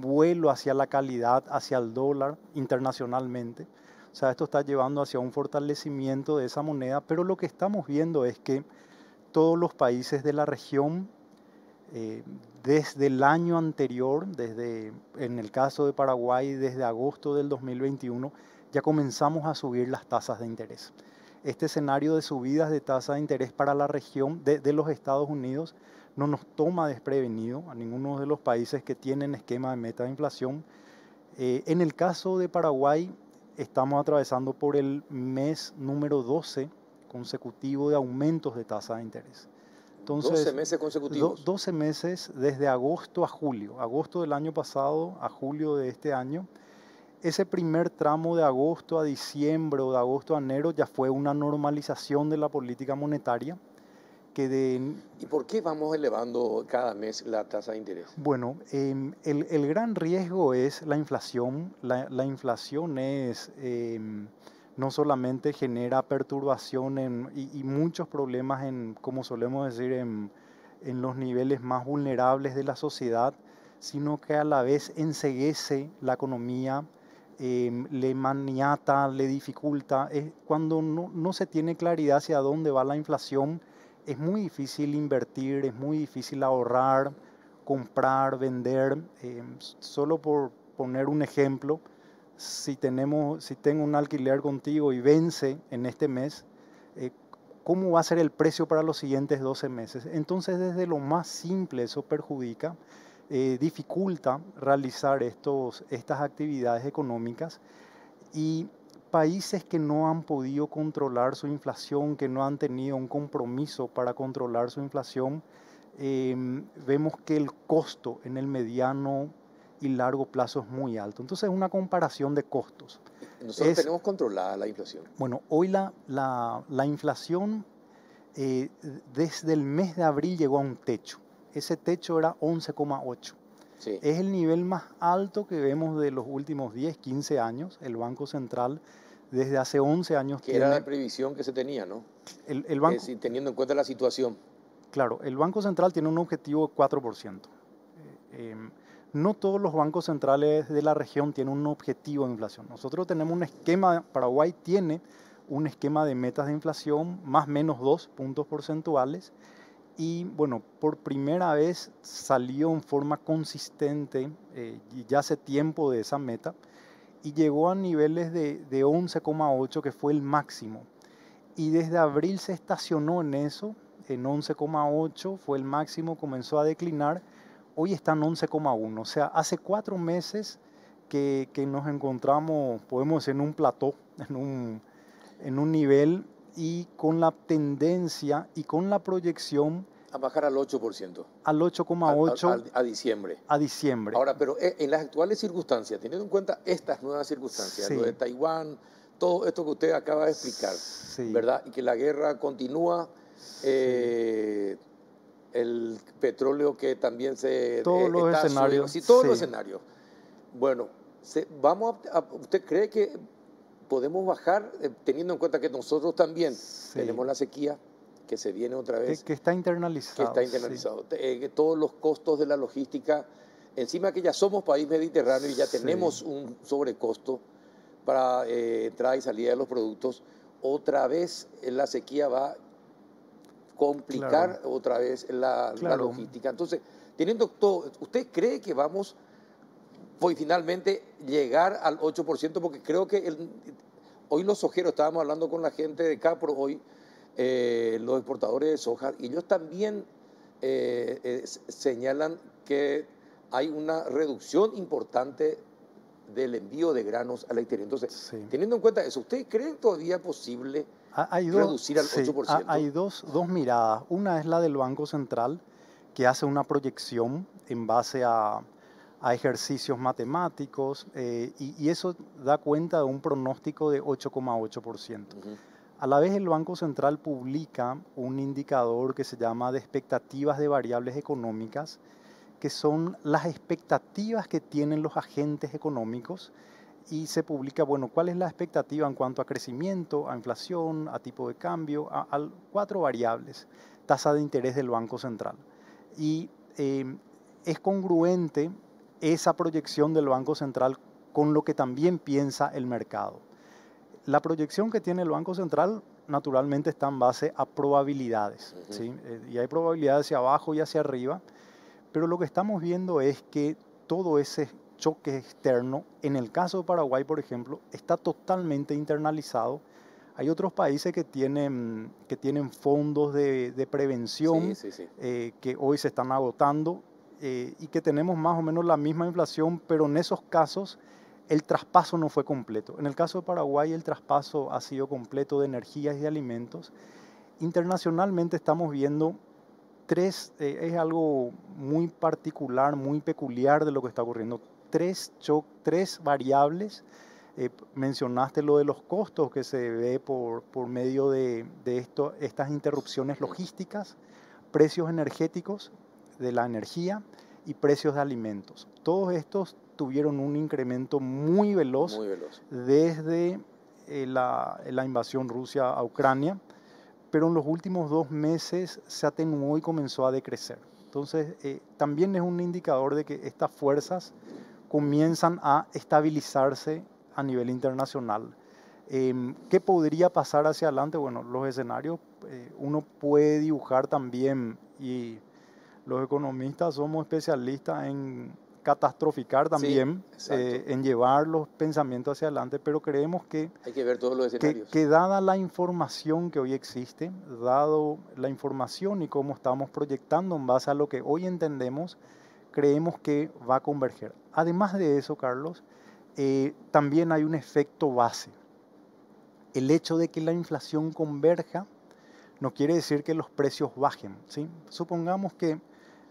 vuelo hacia la calidad, hacia el dólar internacionalmente. O sea, esto está llevando hacia un fortalecimiento de esa moneda, pero lo que estamos viendo es que todos los países de la región, desde el año anterior, en el caso de Paraguay, desde agosto del 2021, ya comenzamos a subir las tasas de interés. Este escenario de subidas de tasa de interés para la región de los Estados Unidos no nos toma desprevenido a ninguno de los países que tienen esquema de meta de inflación. En el caso de Paraguay, estamos atravesando por el mes número 12 consecutivo de aumentos de tasa de interés. Entonces, 12 meses consecutivos. 12 meses desde agosto a julio, agosto del año pasado a julio de este año. Ese primer tramo de agosto a diciembre o de agosto a enero ya fue una normalización de la política monetaria. ¿Y por qué vamos elevando cada mes la tasa de interés? Bueno, el gran riesgo es la inflación. La inflación no solamente genera perturbación y muchos problemas como solemos decir, en los niveles más vulnerables de la sociedad, sino que a la vez enceguece la economía, le maniata, le dificulta. Cuando no se tiene claridad hacia dónde va la inflación, es muy difícil invertir, es muy difícil ahorrar, comprar, vender. Solo por poner un ejemplo, si tengo un alquiler contigo y vence en este mes, ¿cómo va a ser el precio para los siguientes 12 meses? Entonces, desde lo más simple, eso perjudica, dificulta realizar estas actividades económicas. Y países que no han podido controlar su inflación, que no han tenido un compromiso para controlar su inflación, vemos que el costo en el mediano y largo plazo es muy alto. Entonces es una comparación de costos. Nosotros tenemos controlada la inflación. Bueno, hoy la inflación desde el mes de abril llegó a un techo. Ese techo era 11,8. Sí. Es el nivel más alto que vemos de los últimos 10, 15 años. El Banco Central desde hace 11 años que era la previsión que se tenía, ¿no? El banco, es decir, teniendo en cuenta la situación. Claro, el Banco Central tiene un objetivo de 4%. No todos los bancos centrales de la región tienen un objetivo de inflación. Nosotros tenemos un esquema, Paraguay tiene un esquema de metas de inflación más o menos 2 puntos porcentuales. Y bueno, por primera vez salió en forma consistente ya hace tiempo de esa meta y llegó a niveles de 11,8, que fue el máximo. Y desde abril se estacionó en eso, en 11,8 fue el máximo, comenzó a declinar, hoy está en 11,1. O sea, hace 4 meses que nos encontramos, podemos decir, en un plató, en un nivel, y con la tendencia y con la proyección a bajar al 8%. Al 8,8 a diciembre. A diciembre. Ahora, pero en las actuales circunstancias, teniendo en cuenta estas nuevas circunstancias, sí, lo de Taiwán, todo esto que usted acaba de explicar, sí, ¿verdad? Y que la guerra continúa, sí, el petróleo que también se... Todos los escenarios. Sí, todos los escenarios. Bueno, ¿usted cree que podemos bajar, teniendo en cuenta que nosotros también tenemos la sequía, que se viene otra vez? Que está internalizado. Que está internalizado. Sí. Todos los costos de la logística, encima que ya somos país mediterráneo y ya tenemos un sobrecosto para entrada y salida de los productos, otra vez la sequía va a complicar otra vez la logística. Entonces, teniendo todo, ¿usted cree que vamos pues finalmente llegar al 8%? Porque creo que hoy los sojeros, estábamos hablando con la gente de Capro hoy, los exportadores de soja, y ellos también señalan que hay una reducción importante del envío de granos al exterior. Entonces, teniendo en cuenta eso, ¿usted cree todavía posible reducir al 8%? Hay dos miradas. Una es la del Banco Central, que hace una proyección en base a ejercicios matemáticos, y eso da cuenta de un pronóstico de 8,8%. A la vez, el Banco Central publica un indicador que se llama de expectativas de variables económicas, que son las expectativas que tienen los agentes económicos, y se publica, bueno, cuál es la expectativa en cuanto a crecimiento, a inflación, a tipo de cambio, a 4 variables, tasa de interés del Banco Central. Y es congruente esa proyección del Banco Central con lo que también piensa el mercado. La proyección que tiene el Banco Central naturalmente está en base a probabilidades, ¿sí? Y hay probabilidades hacia abajo y hacia arriba, pero lo que estamos viendo es que todo ese choque externo, en el caso de Paraguay, por ejemplo, está totalmente internalizado. Hay otros países que tienen fondos de prevención que hoy se están agotando, y que tenemos más o menos la misma inflación, pero en esos casos el traspaso no fue completo. En el caso de Paraguay, el traspaso ha sido completo de energías y de alimentos. Internacionalmente estamos viendo es algo muy particular, muy peculiar de lo que está ocurriendo. Tres variables. Mencionaste lo de los costos que se ve por medio de estas interrupciones logísticas, precios energéticos de la energía y precios de alimentos. Todos estos tuvieron un incremento muy veloz, desde la invasión Rusia a Ucrania, pero en los últimos 2 meses se atenuó y comenzó a decrecer. Entonces, también es un indicador de que estas fuerzas comienzan a estabilizarse a nivel internacional. ¿Qué podría pasar hacia adelante? Bueno, los escenarios uno puede dibujar también, y los economistas somos especialistas en catastroficar también, en llevar los pensamientos hacia adelante, pero creemos que hay que ver todos los escenarios. Que dada la información que hoy existe, dado la información y cómo estamos proyectando en base a lo que hoy entendemos, creemos que va a converger. Además de eso, Carlos, también hay un efecto base. El hecho de que la inflación converja no quiere decir que los precios bajen, ¿sí? Supongamos que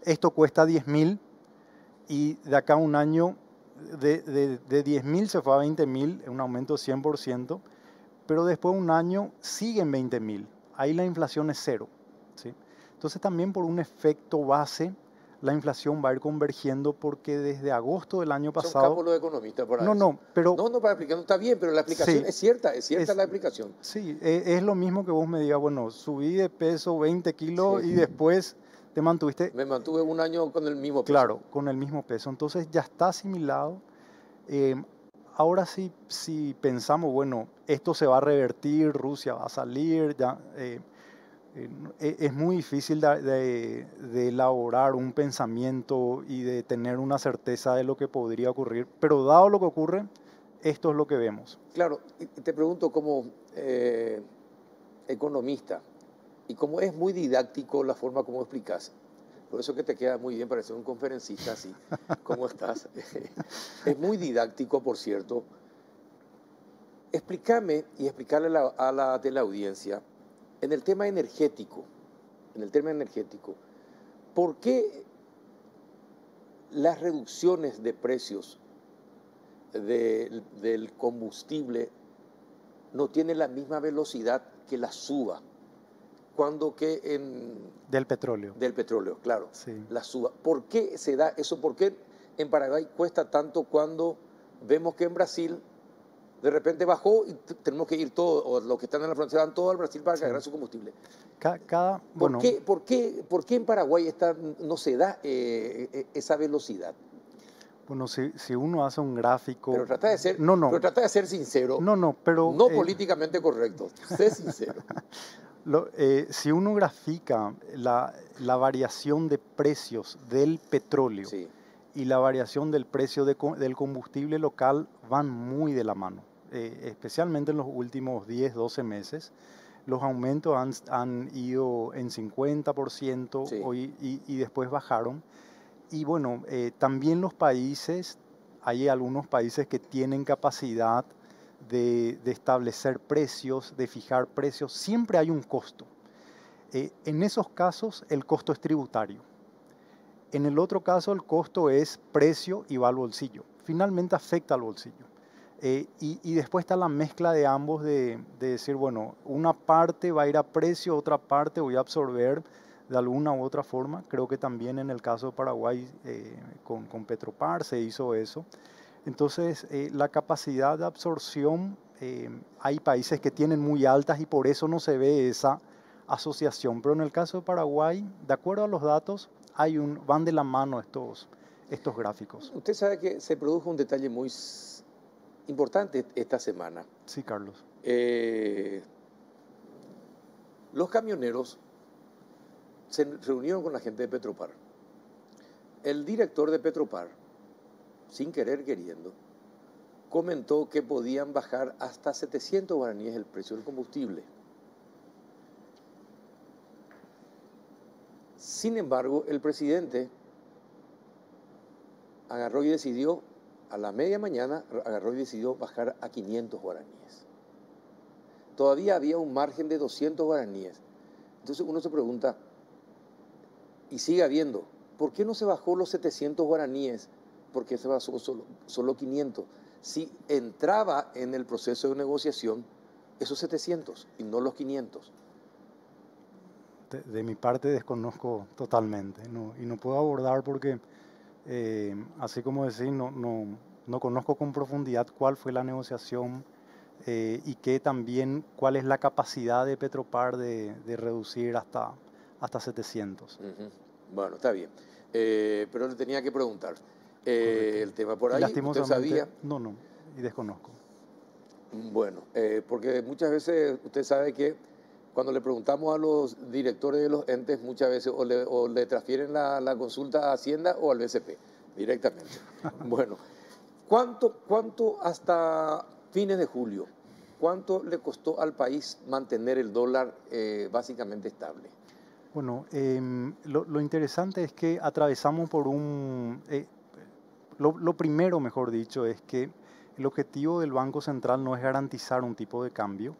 esto cuesta 10.000 y de acá a un año de 10.000 se fue a 20.000, un aumento de 100%, pero después de un año siguen 20.000. Ahí la inflación es cero, ¿sí? Entonces también por un efecto base, la inflación va a ir convergiendo, porque desde agosto del año pasado... Son capos los economistas para eso. No, pero... No, para explicar, no está bien, pero la explicación es cierta la explicación. Sí, es lo mismo que vos me digas, bueno, subí de peso 20 kilos y después te mantuviste... Me mantuve un año con el mismo peso. Claro, con el mismo peso. Entonces ya está asimilado. Ahora sí, si pensamos, bueno, esto se va a revertir, Rusia va a salir, ya... es muy difícil de elaborar un pensamiento y de tener una certeza de lo que podría ocurrir, pero dado lo que ocurre, esto es lo que vemos. Claro, y te pregunto como economista, y como es muy didáctico la forma como explicas, por eso que te queda muy bien para ser un conferencista así, como estás. Es muy didáctico, por cierto. Explícame y explicarle a la teleaudiencia, en el tema energético, ¿por qué las reducciones de precios del combustible no tienen la misma velocidad que la suba? Cuando que Del petróleo. Del petróleo, claro. Sí. La suba. ¿Por qué se da eso? ¿Por qué en Paraguay cuesta tanto cuando vemos que en Brasil de repente bajó y tenemos que ir todos, o los que están en la frontera van todos al Brasil para cargar su combustible? ¿Por qué en Paraguay no se da esa velocidad? Bueno, si uno hace un gráfico... Pero trata de ser, Pero trata de ser sincero. No políticamente correcto. Sé sincero. Si uno grafica la variación de precios del petróleo, sí, y la variación del precio del combustible local, van muy de la mano. Especialmente en los últimos 10, 12 meses, los aumentos han ido en 50%, sí, y después bajaron. Y bueno, también los países, hay algunos países que tienen capacidad de establecer precios, de fijar precios. Siempre hay un costo. En esos casos, el costo es tributario. En el otro caso, el costo es precio y va al bolsillo. Finalmente afecta al bolsillo. Y después está la mezcla de ambos de decir, bueno, una parte va a ir a precio, otra parte voy a absorber de alguna u otra forma. Creo que también en el caso de Paraguay, con Petropar se hizo eso. Entonces, la capacidad de absorción, hay países que tienen muy altas y por eso no se ve esa asociación. Pero en el caso de Paraguay, de acuerdo a los datos, van de la mano estos gráficos. Usted sabe que se produjo un detalle muy importante esta semana. Sí, Carlos. Los camioneros se reunieron con la gente de Petropar. El director de Petropar, sin querer queriendo, comentó que podían bajar hasta 700 guaraníes el precio del combustible. Sin embargo, el presidente agarró y decidió a la media mañana agarró y decidió bajar a 500 guaraníes. Todavía había un margen de 200 guaraníes. Entonces uno se pregunta, y sigue habiendo, ¿por qué no se bajó los 700 guaraníes? ¿Por qué se bajó solo 500? Si entraba en el proceso de negociación esos 700 y no los 500. De mi parte desconozco totalmente, y no puedo abordar porque, así como decís, no conozco con profundidad cuál fue la negociación y cuál es la capacidad de Petropar de reducir hasta 700. Bueno, está bien, pero le tenía que preguntar el tema por Y ahí. ¿Usted sabía? No, y desconozco. Bueno, porque muchas veces usted sabe que cuando le preguntamos a los directores de los entes, muchas veces o le transfieren la consulta a Hacienda o al BCP directamente. Bueno, ¿cuánto hasta fines de julio, cuánto le costó al país mantener el dólar básicamente estable? Bueno, lo interesante es que atravesamos por lo primero, mejor dicho, es que el objetivo del Banco Central no es garantizar un tipo de cambio.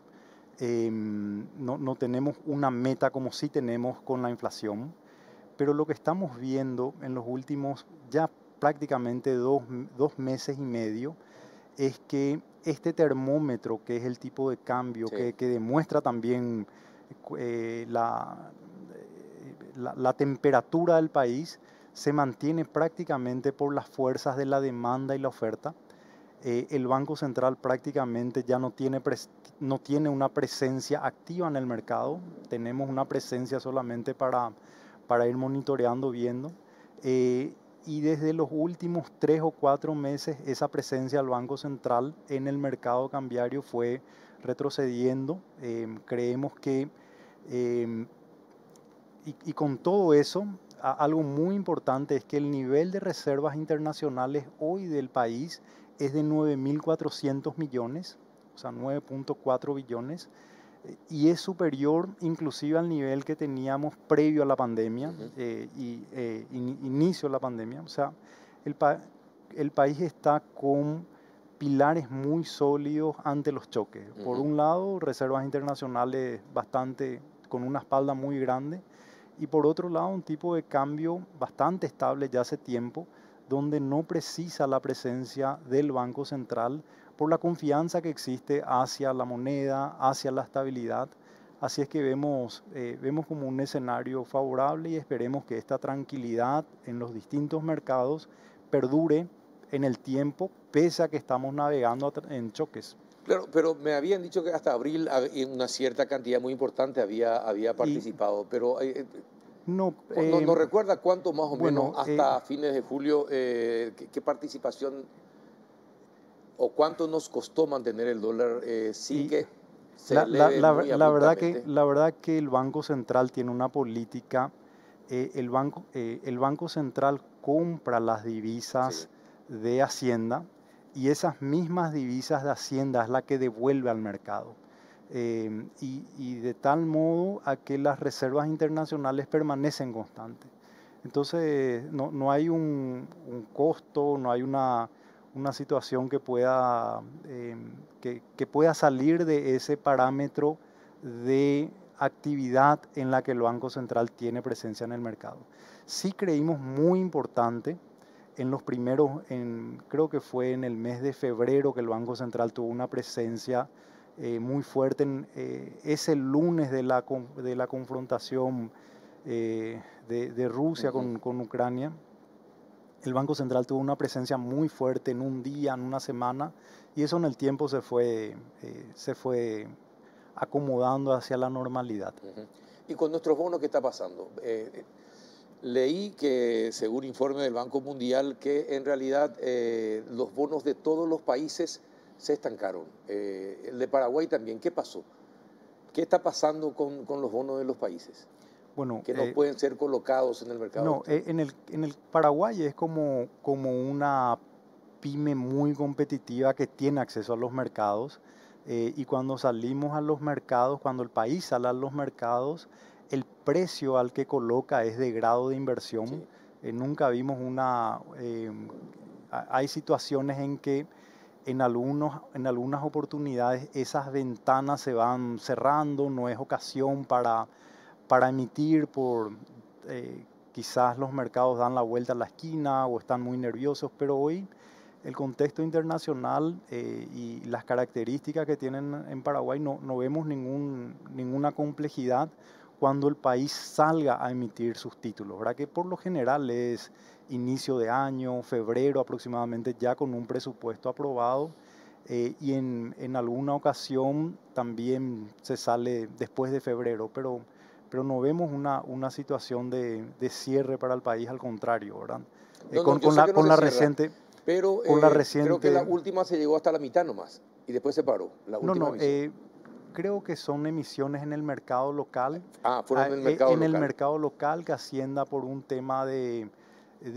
No tenemos una meta como sí tenemos con la inflación, pero lo que estamos viendo en los últimos ya prácticamente dos meses y medio es que este termómetro, que es el tipo de cambio, Sí. que demuestra también la temperatura del país, se mantiene prácticamente por las fuerzas de la demanda y la oferta. El Banco Central prácticamente ya no tiene una presencia activa en el mercado, tenemos una presencia solamente para ir monitoreando, viendo. Y desde los últimos 3 o 4 meses esa presencia del Banco Central en el mercado cambiario fue retrocediendo. Creemos que, y con todo eso, algo muy importante es que el nivel de reservas internacionales hoy del país es de 9.400 millones, o sea, 9.4 billones, y es superior inclusive al nivel que teníamos previo a la pandemia, inicio de la pandemia. O sea, el país está con pilares muy sólidos ante los choques. Por un lado, reservas internacionales con una espalda muy grande, y por otro lado, un tipo de cambio bastante estable ya hace tiempo, donde no precisa la presencia del Banco Central por la confianza que existe hacia la moneda, hacia la estabilidad. Así es que vemos como un escenario favorable y esperemos que esta tranquilidad en los distintos mercados perdure en el tiempo, pese a que estamos navegando en choques. Claro, pero me habían dicho que hasta abril una cierta cantidad muy importante había participado, pero no recuerda cuánto más o menos hasta fines de julio, qué participación o cuánto nos costó mantener el dólar sin que se eleve muy abruptamente. La verdad que el Banco Central tiene una política, el Banco Central compra las divisas de Hacienda, y esas mismas divisas de Hacienda es la que devuelve al mercado. Y de tal modo a que las reservas internacionales permanecen constantes. Entonces no hay un costo, no hay una situación que pueda salir de ese parámetro de actividad en la que el Banco Central tiene presencia en el mercado. Sí creímos muy importante en los primeros, creo que fue en el mes de febrero que el Banco Central tuvo una presencia muy fuerte ese lunes de la confrontación de Rusia con Ucrania. El Banco Central tuvo una presencia muy fuerte en un día, en una semana, y eso en el tiempo se fue acomodando hacia la normalidad. ¿Y con nuestros bonos qué está pasando? Leí que, según informe del Banco Mundial, que en realidad los bonos de todos los países se estancaron. El de Paraguay también. ¿Qué pasó? ¿Qué está pasando con los bonos de los países? Bueno, que no pueden ser colocados en el mercado. No, en el Paraguay es como una pyme muy competitiva que tiene acceso a los mercados, y cuando salimos a los mercados, cuando el país sale a los mercados, el precio al que coloca es de grado de inversión. Sí. Nunca vimos hay situaciones en que en algunas oportunidades esas ventanas se van cerrando, no es ocasión para emitir quizás los mercados dan la vuelta a la esquina o están muy nerviosos, pero hoy el contexto internacional y las características que tienen en Paraguay no vemos ninguna complejidad cuando el país salga a emitir sus títulos, ¿verdad? Que por lo general es inicio de año, febrero aproximadamente, ya con un presupuesto aprobado, y en alguna ocasión también se sale después de febrero, pero no vemos una situación de cierre para el país, al contrario, ¿verdad? Con la reciente... Pero creo que la última se llegó hasta la mitad nomás y después se paró, la última emisión. Creo que son emisiones en el mercado local. Fueron en el mercado local. En el mercado local, que Hacienda, por un tema de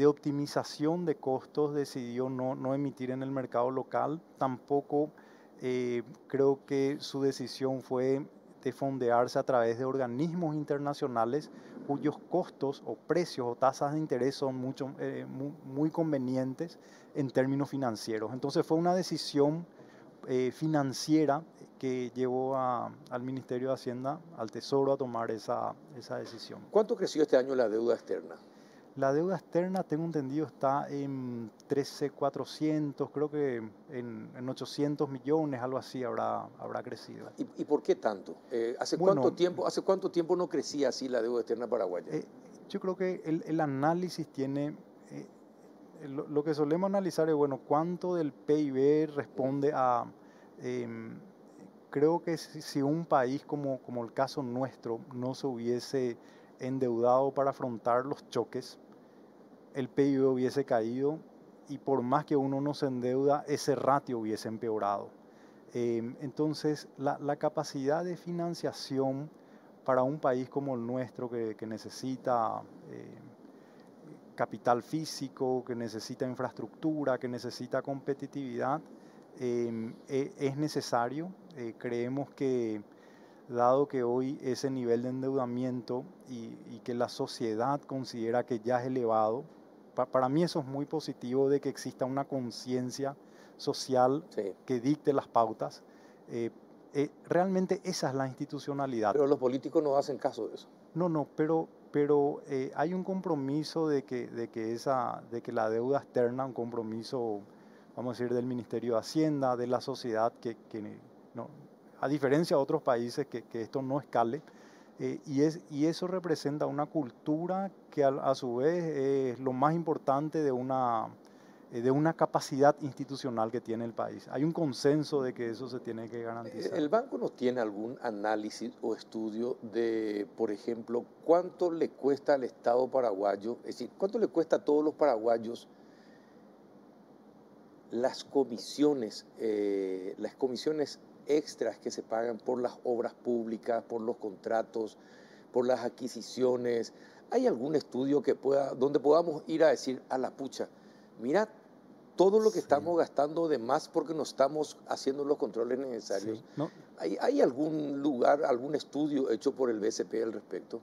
optimización de costos, decidió no emitir en el mercado local. Tampoco creo que su decisión fue de fondearse a través de organismos internacionales cuyos costos o precios o tasas de interés son muy convenientes en términos financieros. Entonces fue una decisión financiera que llevó al Ministerio de Hacienda, al Tesoro, a tomar esa decisión. ¿Cuánto creció este año la deuda externa? La deuda externa, tengo entendido, está en 13.400, creo que en 800 millones, algo así habrá crecido. ¿Y por qué tanto? ¿Hace cuánto tiempo no crecía así la deuda externa paraguaya? Yo creo que el análisis tiene... lo que solemos analizar es, bueno, cuánto del PIB responde a... creo que si un país como el caso nuestro no se hubiese endeudado para afrontar los choques, el PIB hubiese caído y por más que uno no se endeuda, ese ratio hubiese empeorado. Entonces, la capacidad de financiación para un país como el nuestro, que necesita capital físico, que necesita infraestructura, que necesita competitividad, es necesario. Creemos que, dado que hoy ese nivel de endeudamiento y que la sociedad considera que ya es elevado, para mí eso es muy positivo, de que exista una conciencia social que dicte las pautas. Realmente esa es la institucionalidad. Pero los políticos no hacen caso de eso. No, pero hay un compromiso de que la deuda externa, un compromiso, vamos a decir, del Ministerio de Hacienda, de la sociedad, que no, a diferencia de otros países, que esto no escale, y eso representa una cultura que a su vez es lo más importante de una capacidad institucional que tiene el país. Hay un consenso de que eso se tiene que garantizar. ¿El banco no tiene algún análisis o estudio de, por ejemplo, cuánto le cuesta al Estado paraguayo, es decir, cuánto le cuesta a todos los paraguayos las comisiones extras que se pagan por las obras públicas, por los contratos, por las adquisiciones? ¿Hay algún estudio donde podamos ir a decir a la pucha, mira todo lo que estamos gastando de más porque no estamos haciendo los controles necesarios? Sí, no. ¿Hay algún lugar, algún estudio hecho por el BCP al respecto?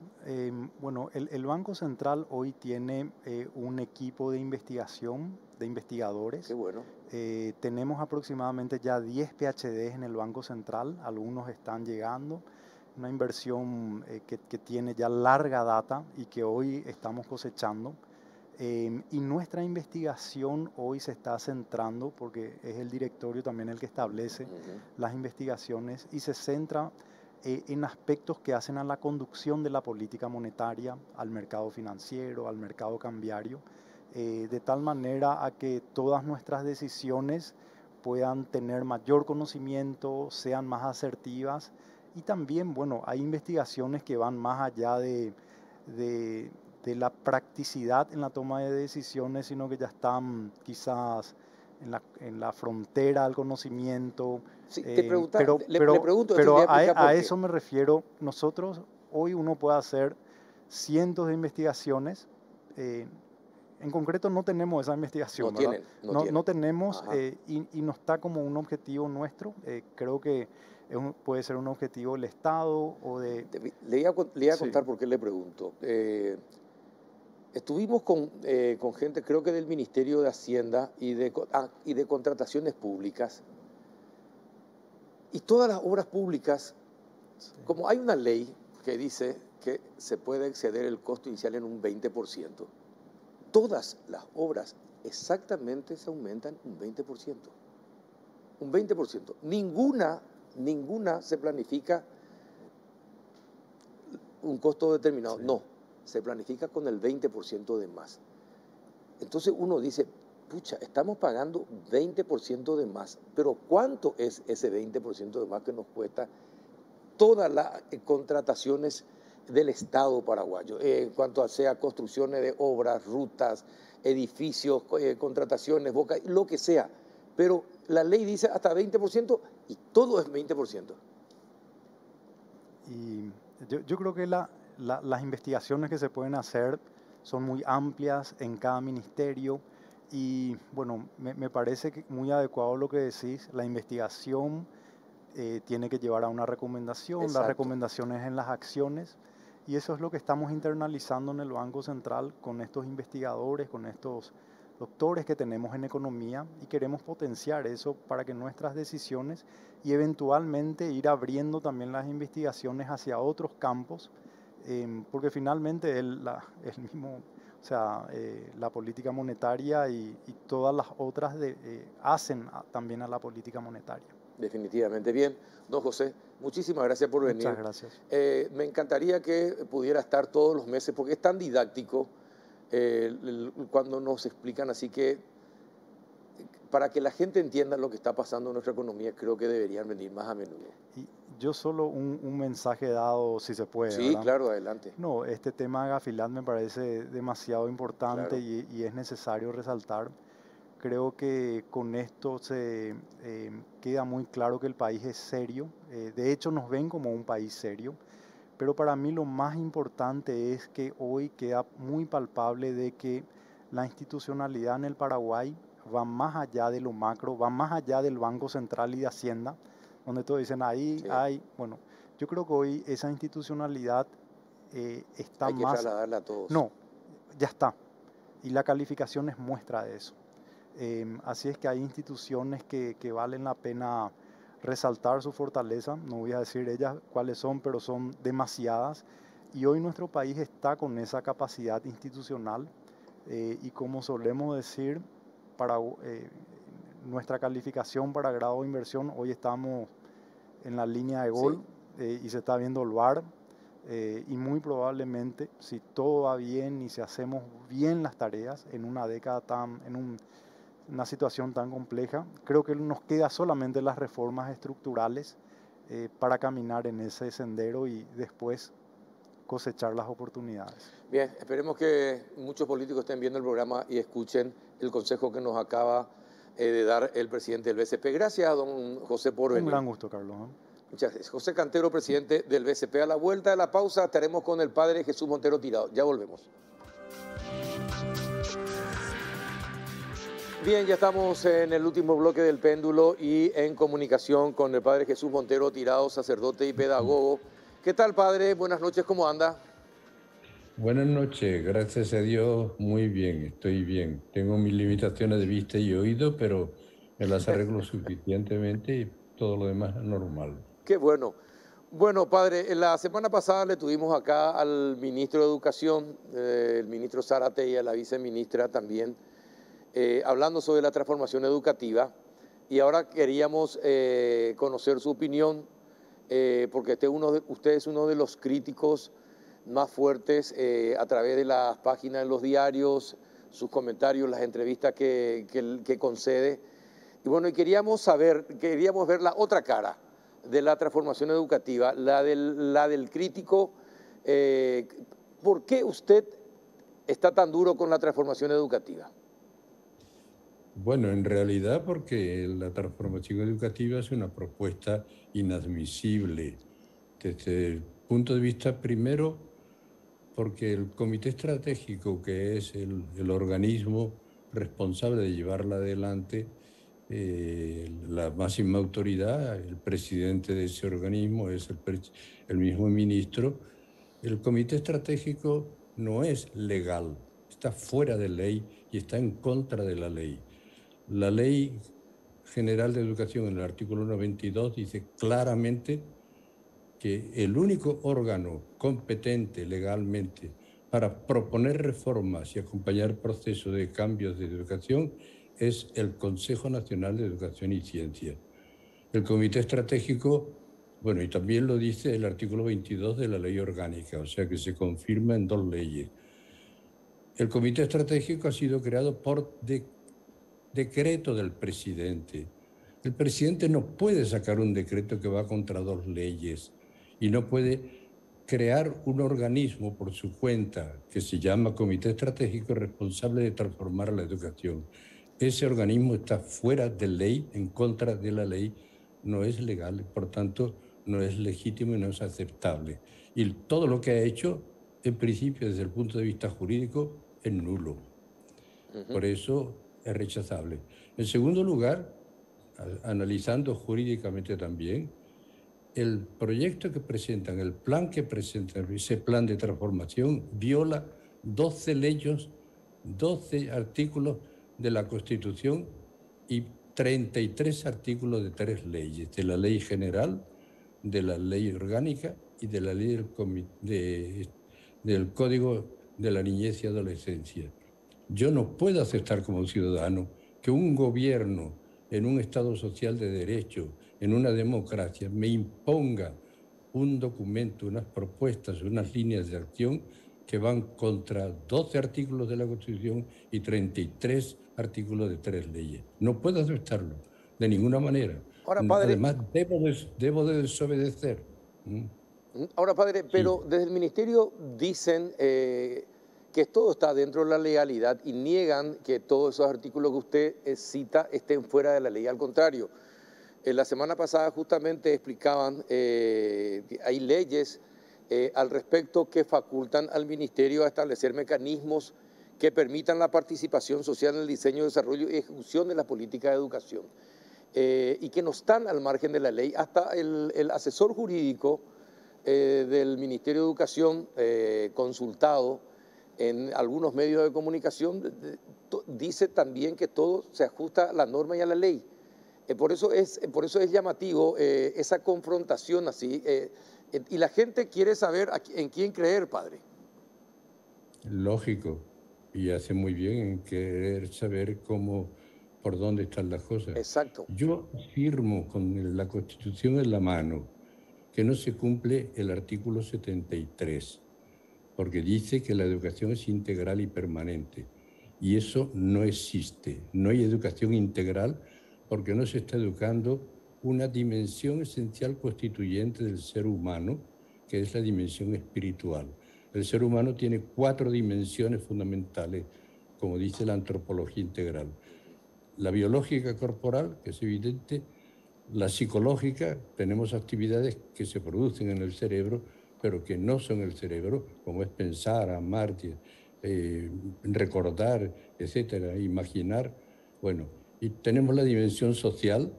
Bueno, el Banco Central hoy tiene un equipo de investigación, de investigadores. Qué bueno. Tenemos aproximadamente ya 10 PhDs en el Banco Central, algunos están llegando. Una inversión que tiene ya larga data y que hoy estamos cosechando. Y nuestra investigación hoy se está centrando, porque es el directorio también el que establece las investigaciones, y se centra en aspectos que hacen a la conducción de la política monetaria, al mercado financiero, al mercado cambiario, de tal manera a que todas nuestras decisiones puedan tener mayor conocimiento, sean más asertivas. Y también, bueno, hay investigaciones que van más allá de la practicidad en la toma de decisiones, sino que ya están quizás en la frontera del conocimiento. Sí, le pregunto, pero a eso me refiero. Nosotros, hoy uno puede hacer cientos de investigaciones. En concreto no tenemos esa investigación, ¿verdad? No tenemos, y no está como un objetivo nuestro. Creo que puede ser un objetivo del Estado o de... Le iba a contar por qué le pregunto. Estuvimos con gente, creo que del Ministerio de Hacienda y de Contrataciones Públicas. Y todas las obras públicas, Sí. como hay una ley que dice que se puede exceder el costo inicial en un 20%, todas las obras exactamente se aumentan un 20%. Un 20%. Ninguna se planifica un costo determinado. Sí. No, se planifica con el 20% de más. Entonces uno dice, pucha, estamos pagando 20% de más, pero ¿cuánto es ese 20% de más que nos cuesta todas las contrataciones del Estado paraguayo? En cuanto sea construcciones de obras, rutas, edificios, contrataciones, lo que sea. Pero la ley dice hasta 20% y todo es 20%. Y yo creo que las investigaciones que se pueden hacer son muy amplias en cada ministerio y bueno, me parece que muy adecuado lo que decís. La investigación tiene que llevar a una recomendación, las Exacto. recomendaciones en las acciones y eso es lo que estamos internalizando en el Banco Central con estos investigadores, con estos doctores que tenemos en economía y queremos potenciar eso para que nuestras decisiones y eventualmente ir abriendo también las investigaciones hacia otros campos, porque finalmente el mismo, o sea, la política monetaria y todas las otras hacen también a la política monetaria. Definitivamente. Bien, don José, muchísimas gracias por venir. Muchas gracias. Me encantaría que pudiera estar todos los meses, porque es tan didáctico cuando nos explican, así que para que la gente entienda lo que está pasando en nuestra economía, creo que deberían venir más a menudo. Y yo solo un mensaje dado, si se puede, Sí, ¿verdad? claro, adelante. No, este tema de Gafilat me parece demasiado importante Claro. y es necesario resaltar. Creo que con esto se queda muy claro que el país es serio. De hecho, nos ven como un país serio. Pero para mí lo más importante es que hoy queda muy palpable de que la institucionalidad en el Paraguay va más allá de lo macro, va más allá del Banco Central y de Hacienda, donde todos dicen ahí Sí. hay, bueno, yo creo que hoy esa institucionalidad está Hay que más, trasladarla a todos. no, ya está, y la calificación es muestra de eso. Así es que hay instituciones que valen la pena resaltar su fortaleza, no voy a decir ellas cuáles son, pero son demasiadas, y hoy nuestro país está con esa capacidad institucional y como solemos decir, para nuestra calificación para grado de inversión, hoy estamos en la línea de gol y se está viendo el VAR y muy probablemente si todo va bien y si hacemos bien las tareas en una década una situación tan compleja, creo que nos queda solamente las reformas estructurales para caminar en ese sendero y después cosechar las oportunidades. Bien, esperemos que muchos políticos estén viendo el programa y escuchen el consejo que nos acaba de dar el presidente del BCP. Gracias, don José, por venir. Un gran gusto, Carlos. Muchas gracias. José Cantero, presidente del BCP. A la vuelta de la pausa estaremos con el padre Jesús Montero Tirado. Ya volvemos. Bien, ya estamos en el último bloque del péndulo y en comunicación con el padre Jesús Montero Tirado, sacerdote y pedagogo. ¿Qué tal, padre? Buenas noches, ¿cómo anda? Buenas noches, gracias a Dios, muy bien, estoy bien. Tengo mis limitaciones de vista y oído, pero me las arreglo suficientemente y todo lo demás es normal. Qué bueno. Bueno, padre, la semana pasada le tuvimos acá al ministro de Educación, el ministro Zárate, y a la viceministra también, hablando sobre la transformación educativa. Y ahora queríamos conocer su opinión, porque usted es uno de los críticos más fuertes a través de las páginas de los diarios, sus comentarios, las entrevistas que concede. Y bueno, y queríamos ver la otra cara de la transformación educativa, la del crítico. ¿Por qué usted está tan duro con la transformación educativa? Bueno, en realidad porque la transformación educativa es una propuesta inadmisible desde el punto de vista primero, porque el comité estratégico, que es el organismo responsable de llevarla adelante, la máxima autoridad, el presidente de ese organismo es el mismo ministro. El comité estratégico no es legal, está fuera de ley y está en contra de la ley. La Ley General de Educación, en el artículo 92, dice claramente que el único órgano competente legalmente para proponer reformas y acompañar procesos de cambios de educación es el Consejo Nacional de Educación y Ciencia. El Comité Estratégico, bueno, y también lo dice el artículo 22 de la Ley Orgánica, o sea que se confirma en 2 leyes. El Comité Estratégico ha sido creado por decreto del presidente. El presidente no puede sacar un decreto que va contra 2 leyes y no puede crear un organismo por su cuenta que se llama Comité Estratégico responsable de transformar la educación. Ese organismo está fuera de ley, en contra de la ley, no es legal, por tanto no es legítimo y no es aceptable. Y todo lo que ha hecho, en principio, desde el punto de vista jurídico, es nulo. Por eso es rechazable. En segundo lugar, analizando jurídicamente también, el proyecto que presentan, el plan que presentan, ese plan de transformación, viola 12 leyes, 12 artículos de la Constitución y 33 artículos de 3 leyes, de la Ley General, de la Ley Orgánica y de la Ley del Código de la Niñez y Adolescencia. Yo no puedo aceptar como ciudadano que un gobierno en un Estado social de derecho, en una democracia, me imponga un documento, unas propuestas, unas líneas de acción que van contra 12 artículos de la Constitución y 33 artículos de 3 leyes. No puedo aceptarlo de ninguna manera. Ahora, padre, además, debo de desobedecer. Ahora, padre, pero desde el ministerio dicen que todo está dentro de la legalidad y niegan que todos esos artículos que usted cita estén fuera de la ley. Al contrario, la semana pasada justamente explicaban que hay leyes al respecto que facultan al ministerio a establecer mecanismos que permitan la participación social en el diseño, desarrollo y ejecución de la política de educación y que no están al margen de la ley. Hasta el asesor jurídico del Ministerio de Educación, consultado en algunos medios de comunicación, dice también que todo se ajusta a la norma y a la ley. Por eso es llamativo esa confrontación así. Y la gente quiere saber en quién creer, padre. Lógico, y hace muy bien en querer saber por dónde están las cosas. Exacto. Yo afirmo con la Constitución en la mano que no se cumple el artículo 73, porque dice que la educación es integral y permanente, y eso no existe. No hay educación integral porque no se está educando una dimensión esencial constituyente del ser humano, que es la dimensión espiritual. El ser humano tiene 4 dimensiones fundamentales, como dice la antropología integral. La biológica corporal, que es evidente, la psicológica, tenemos actividades que se producen en el cerebro, pero que no son el cerebro, como es pensar, amar, recordar, etcétera, imaginar. Bueno, y tenemos la dimensión social,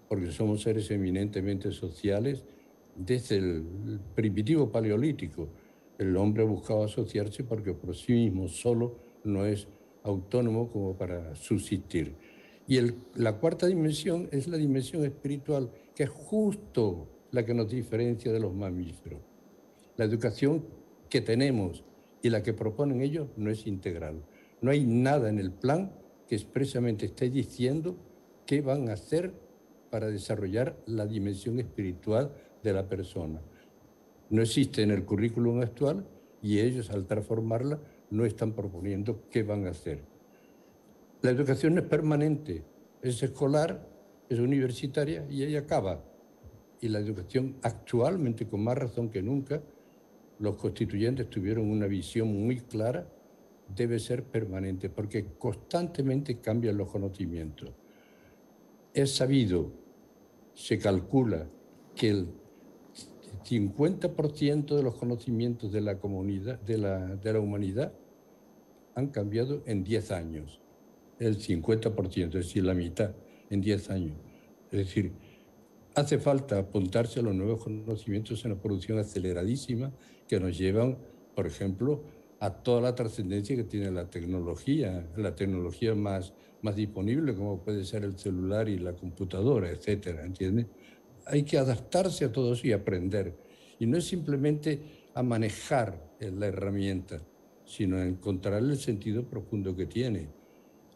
porque somos seres eminentemente sociales. Desde el primitivo paleolítico, el hombre buscaba asociarse porque por sí mismo solo no es autónomo como para subsistir. Y la 4ª dimensión es la dimensión espiritual, que es justo la que nos diferencia de los mamíferos. La educación que tenemos y la que proponen ellos no es integral. No hay nada en el plan que expresamente esté diciendo qué van a hacer para desarrollar la dimensión espiritual de la persona. No existe en el currículum actual y ellos, al transformarla, no están proponiendo qué van a hacer. La educación no es permanente, es escolar, es universitaria y ahí acaba. Y la educación actualmente, con más razón que nunca, los constituyentes tuvieron una visión muy clara, debe ser permanente, porque constantemente cambian los conocimientos. Es sabido, se calcula que el 50% de los conocimientos de la comunidad, de la humanidad, han cambiado en 10 años. El 50%, es decir, la mitad, en 10 años. Es decir, hace falta apuntarse a los nuevos conocimientos en una producción aceleradísima que nos llevan, por ejemplo, a toda la trascendencia que tiene la tecnología más disponible, como puede ser el celular y la computadora, etcétera, ¿entiendes? Hay que adaptarse a todo eso y aprender. Y no es simplemente a manejar la herramienta, sino a encontrarle el sentido profundo que tiene.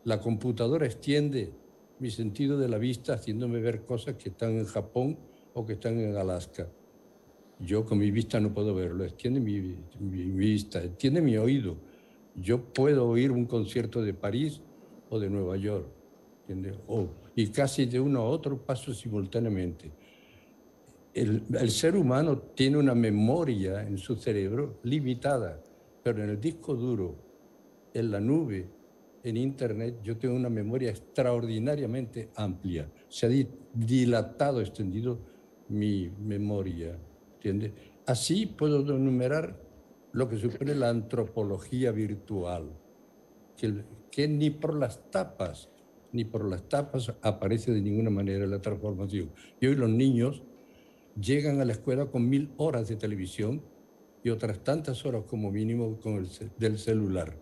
La computadora extiende mi sentido de la vista haciéndome ver cosas que están en Japón o que están en Alaska. Yo con mi vista no puedo verlo, extiende mi vista, extiende mi oído. Yo puedo oír un concierto de París o de Nueva York, ¿entiendes? Y casi de uno a otro paso simultáneamente. El ser humano tiene una memoria en su cerebro limitada, pero en el disco duro, en la nube, en Internet, yo tengo una memoria extraordinariamente amplia. Se ha dilatado, extendido mi memoria, ¿entiendes? Así puedo enumerar lo que supone la antropología virtual, que ni por las tapas aparece de ninguna manera la transformación. Y hoy los niños llegan a la escuela con 1000 horas de televisión y otras tantas horas como mínimo del celular.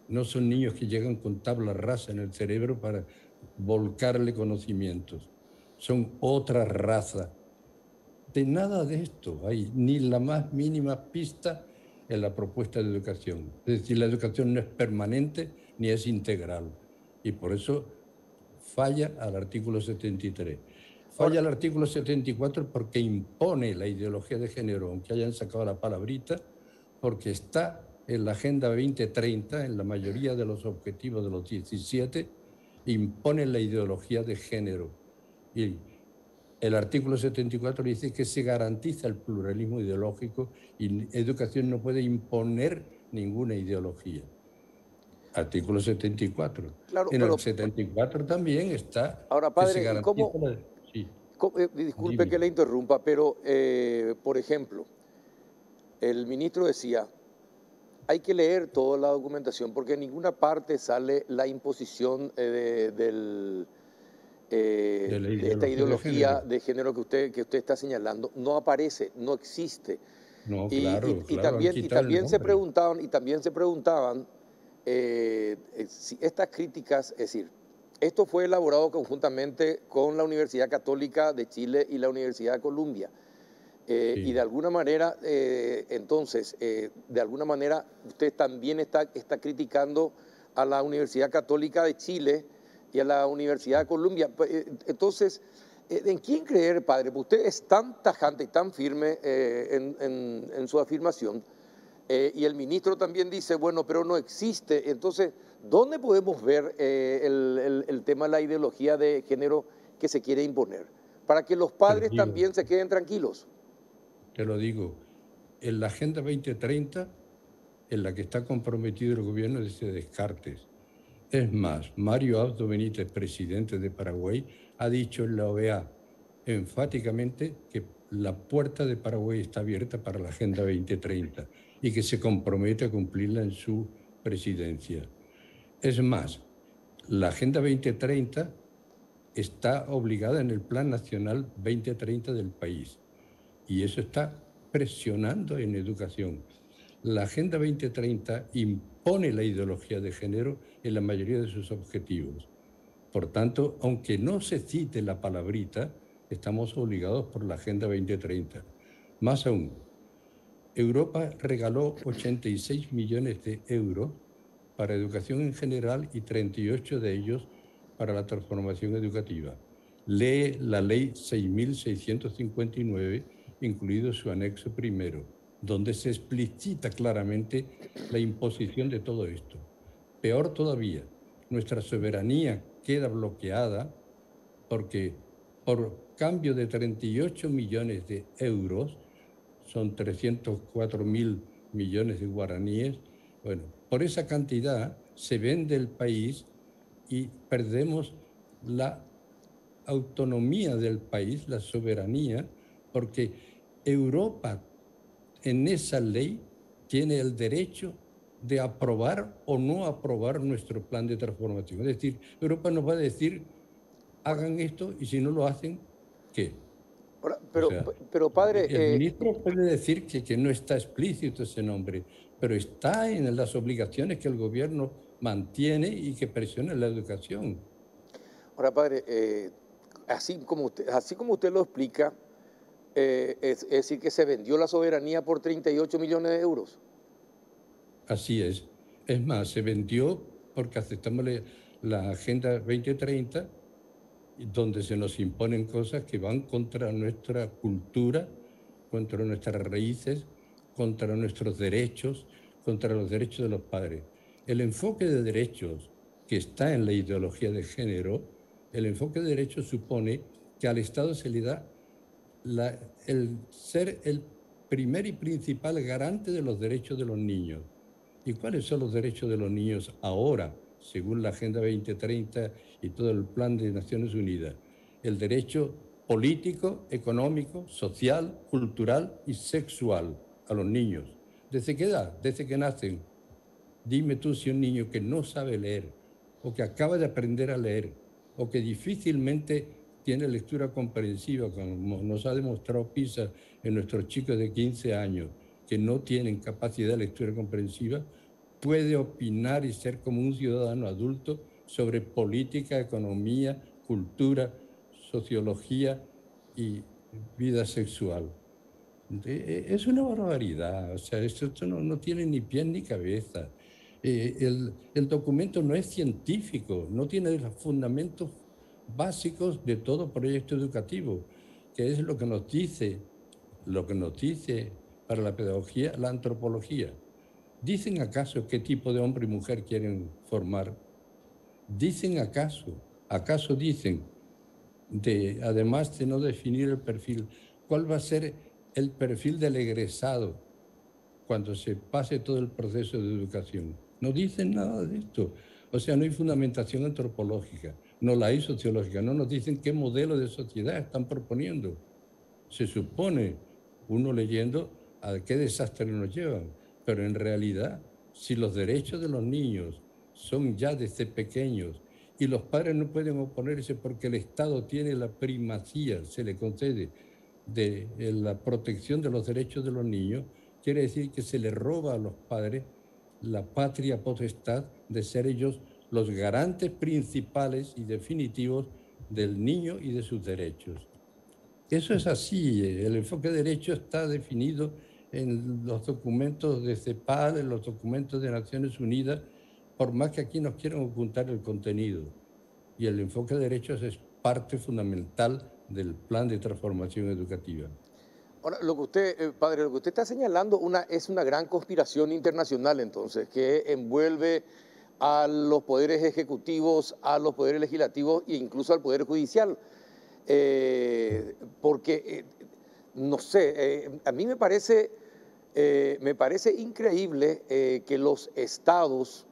No son niños que llegan con tabla rasa en el cerebro para volcarle conocimientos. Son otra raza. De nada de esto hay ni la más mínima pista en la propuesta de educación. Es decir, la educación no es permanente ni es integral. Y por eso falla al artículo 73. Falla el artículo 74 porque impone la ideología de género, aunque hayan sacado la palabrita, porque está en la Agenda 2030, en la mayoría de los objetivos de los 17, impone la ideología de género. Y el artículo 74 dice que se garantiza el pluralismo ideológico y educación no puede imponer ninguna ideología. Artículo 74. Claro, en el 74 también está... Ahora, padre, Sí. Disculpe que le interrumpa, pero, por ejemplo, el ministro decía, hay que leer toda la documentación porque en ninguna parte sale la imposición de esta ideología de género que usted está señalando. No aparece, no existe. No, Y también se preguntaban si estas críticas, es decir, esto fue elaborado conjuntamente con la Universidad Católica de Chile y la Universidad de Columbia. Sí. Y de alguna manera, entonces, de alguna manera, usted también está criticando a la Universidad Católica de Chile y a la Universidad de Columbia. Entonces, ¿en quién creer, padre? Usted es tan tajante y tan firme en su afirmación. Y el ministro también dice, bueno, pero no existe. Entonces, ¿dónde podemos ver el tema de la ideología de género que se quiere imponer? Para que los padres también se queden tranquilos. Te lo digo, en la Agenda 2030, en la que está comprometido el gobierno de Descartes. Es más, Mario Abdo Benítez, presidente de Paraguay, ha dicho en la OEA enfáticamente que la puerta de Paraguay está abierta para la Agenda 2030 y que se compromete a cumplirla en su presidencia. Es más, la Agenda 2030 está obligada en el Plan Nacional 2030 del país y eso está presionando en educación. La Agenda 2030 impone la ideología de género en la mayoría de sus objetivos. Por tanto, aunque no se cite la palabrita, estamos obligados por la Agenda 2030. Más aún, Europa regaló 86 millones de euros para educación en general y 38 de ellos para la transformación educativa. Lee la Ley 6.659, incluido su anexo primero, donde se explicita claramente la imposición de todo esto. Peor todavía, nuestra soberanía queda bloqueada porque por cambio de 38 millones de euros, son 304.000 millones de guaraníes, bueno, por esa cantidad se vende el país y perdemos la autonomía del país, la soberanía, porque Europa en esa ley tiene el derecho de aprobar o no aprobar nuestro plan de transformación. Es decir, Europa nos va a decir, hagan esto y si no lo hacen, ¿qué? Pero padre... El ministro puede decir que no está explícito ese nombre, pero está en las obligaciones que el gobierno mantiene y que presiona la educación. Ahora, padre, así como usted lo explica, es decir, que se vendió la soberanía por 38 millones de euros. Así es. Es más, se vendió porque aceptamos la Agenda 2030, donde se nos imponen cosas que van contra nuestra cultura, contra nuestras raíces, contra nuestros derechos, contra los derechos de los padres. El enfoque de derechos que está en la ideología de género, el enfoque de derechos supone que al Estado se le da el ser el primer y principal garante de los derechos de los niños. ¿Y cuáles son los derechos de los niños ahora, según la Agenda 2030 y todo el Plan de Naciones Unidas? El derecho político, económico, social, cultural y sexual a los niños. ¿Desde qué edad? Desde que nacen. Dime tú si un niño que no sabe leer, o que acaba de aprender a leer, o que difícilmente tiene lectura comprensiva, como nos ha demostrado PISA en nuestros chicos de 15 años, que no tienen capacidad de lectura comprensiva, puede opinar y ser como un ciudadano adulto sobre política, economía, cultura, sociología y vida sexual. Es una barbaridad, o sea, esto no tiene ni pie ni cabeza. El documento no es científico, no tiene los fundamentos básicos de todo proyecto educativo, que es lo que nos dice para la pedagogía, la antropología. ¿Dicen acaso qué tipo de hombre y mujer quieren formar? ¿Dicen acaso dicen, además de no definir el perfil, cuál va a ser el perfil del egresado cuando se pase todo el proceso de educación? No dicen nada de esto. O sea, no hay fundamentación antropológica, no la hay sociológica, no nos dicen qué modelo de sociedad están proponiendo. Se supone, uno leyendo, a qué desastre nos llevan, pero en realidad, si los derechos de los niños son ya desde pequeños y los padres no pueden oponerse porque el Estado tiene la primacía, se le concede, de la protección de los derechos de los niños, quiere decir que se le roba a los padres la patria potestad de ser ellos los garantes principales y definitivos del niño y de sus derechos. Eso es así, el enfoque de derecho está definido en los documentos de CEPAL, en los documentos de Naciones Unidas, por más que aquí nos quieran ocultar el contenido. Y el enfoque de derechos es parte fundamental del plan de transformación educativa. Ahora, lo que usted, padre, lo que usted está señalando es una gran conspiración internacional, entonces, que envuelve a los poderes ejecutivos, a los poderes legislativos e incluso al poder judicial. Porque, no sé, a mí me parece increíble que los estados,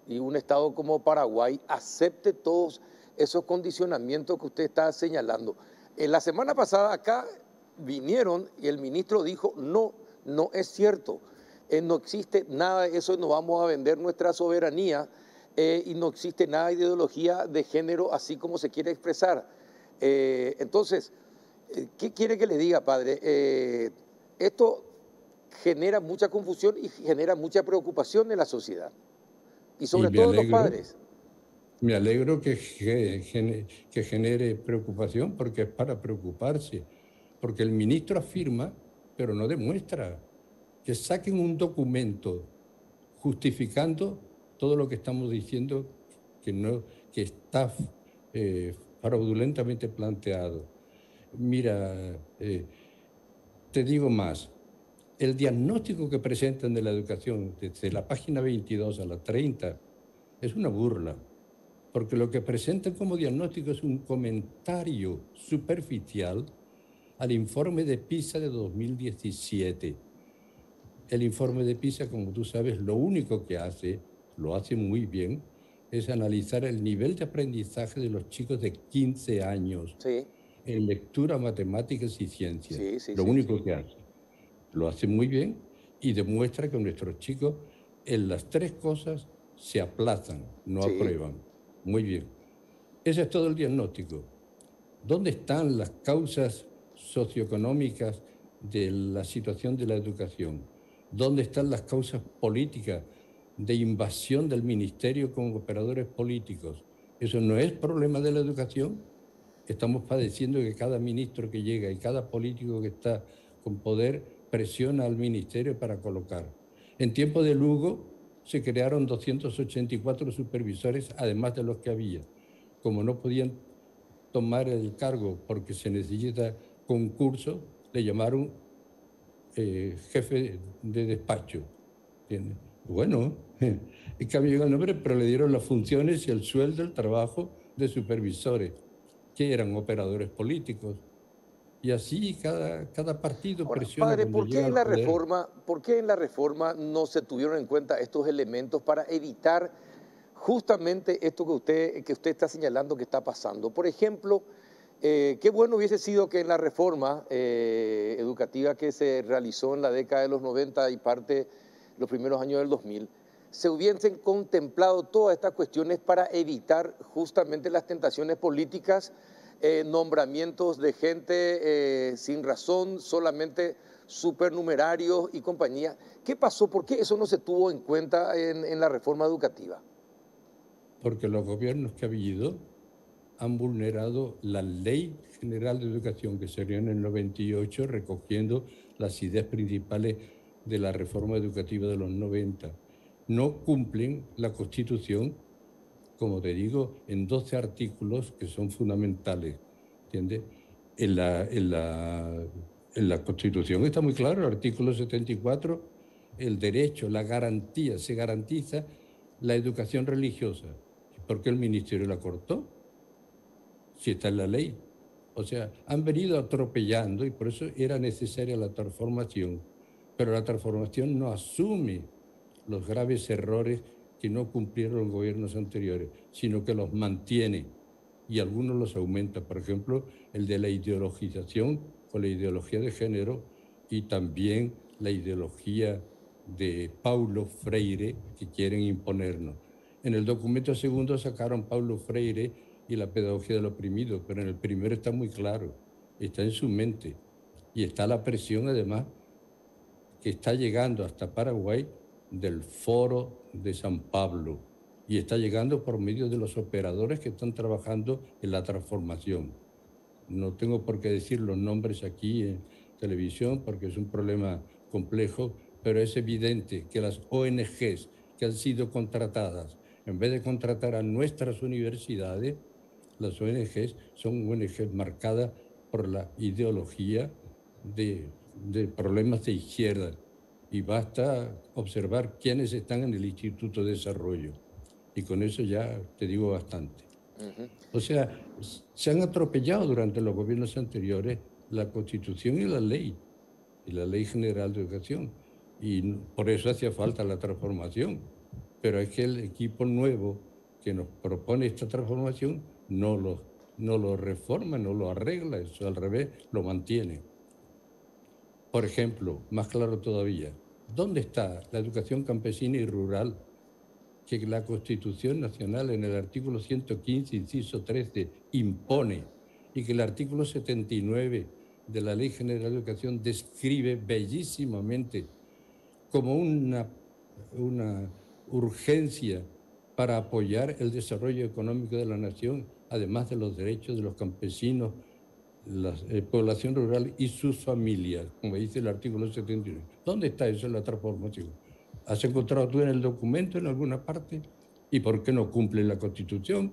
y un estado como Paraguay, acepte todos esos condicionamientos que usted está señalando. La semana pasada acá vinieron y el ministro dijo, no es cierto, no existe nada de eso, no vamos a vender nuestra soberanía y no existe nada de ideología de género así como se quiere expresar. Entonces, ¿qué quiere que le diga, padre? Esto genera mucha confusión y genera mucha preocupación en la sociedad y sobre todo en los padres. Me alegro que genere preocupación porque es para preocuparse. Porque el ministro afirma, pero no demuestra. Que saquen un documento justificando todo lo que estamos diciendo que está fraudulentamente planteado. Mira, te digo más. El diagnóstico que presentan de la educación desde la página 22 a la 30 es una burla. Porque lo que presentan como diagnóstico es un comentario superficial al informe de PISA de 2017. El informe de PISA, como tú sabes, lo único que hace, lo hace muy bien, es analizar el nivel de aprendizaje de los chicos de 15 años en lectura, matemáticas y ciencias. Lo único que hace. Lo hace muy bien y demuestra que nuestros chicos en las tres cosas se aplazan, no aprueban. Muy bien. Ese es todo el diagnóstico. ¿Dónde están las causas socioeconómicas de la situación de la educación? ¿Dónde están las causas políticas de invasión del ministerio con operadores políticos? ¿Eso no es problema de la educación? Estamos padeciendo que cada ministro que llega y cada político que está con poder presiona al ministerio para colocar. En tiempo de Lugo se crearon 284 supervisores, además de los que había. Como no podían tomar el cargo porque se necesita concurso, le llamaron jefe de despacho. ¿Entiendes? Bueno, cambió el nombre, pero le dieron las funciones y el sueldo, el trabajo de supervisores, que eran operadores políticos. Y así cada partido Ahora, presiona padre, cuando llega al poder. ¿por qué en la reforma no se tuvieron en cuenta estos elementos para evitar justamente esto que usted está señalando que está pasando? Por ejemplo, qué bueno hubiese sido que en la reforma educativa que se realizó en la década de los 90 y parte los primeros años del 2000, se hubiesen contemplado todas estas cuestiones para evitar justamente las tentaciones políticas, nombramientos de gente sin razón, solamente supernumerarios y compañía. ¿Qué pasó? ¿Por qué eso no se tuvo en cuenta en la reforma educativa? Porque los gobiernos que ha habido han vulnerado la Ley General de Educación que salió en el 98, recogiendo las ideas principales de la reforma educativa de los 90. No cumplen la Constitución, como te digo, en 12 artículos que son fundamentales, ¿entiendes? En la Constitución está muy claro, el artículo 74, el derecho, la garantía, se garantiza la educación religiosa. ¿Por qué el ministerio la cortó? Si está en la ley. O sea, han venido atropellando y por eso era necesaria la transformación. Pero la transformación no asume los graves errores que no cumplieron los gobiernos anteriores, sino que los mantiene y algunos los aumenta. Por ejemplo, el de la ideologización con la ideología de género y también la ideología de Paulo Freire que quieren imponernos. En el documento segundo sacaron Paulo Freire y la pedagogía del oprimido, pero en el primero está muy claro, está en su mente y está la presión además que está llegando hasta Paraguay del Foro de San Pablo y está llegando por medio de los operadores que están trabajando en la transformación. No tengo por qué decir los nombres aquí en televisión porque es un problema complejo, pero es evidente que las ONGs que han sido contratadas, en vez de contratar a nuestras universidades, las ONGs son ONGs marcadas por la ideología de problemas de izquierda. Y basta observar quiénes están en el Instituto de Desarrollo. Y con eso ya te digo bastante. O sea, se han atropellado durante los gobiernos anteriores la Constitución y la Ley General de Educación. Y por eso hacía falta la transformación. Pero es que el equipo nuevo que nos propone esta transformación no lo reforma, no lo arregla, eso al revés, lo mantiene. Por ejemplo, más claro todavía, ¿dónde está la educación campesina y rural que la Constitución Nacional en el artículo 115, inciso 13, impone y que el artículo 79 de la Ley General de Educación describe bellísimamente como una urgencia para apoyar el desarrollo económico de la nación, además de los derechos de los campesinos, la población rural y sus familias, como dice el artículo 79. ¿Dónde está eso en la transformación? ¿Has encontrado tú en el documento en alguna parte? ¿Y por qué no cumple la Constitución?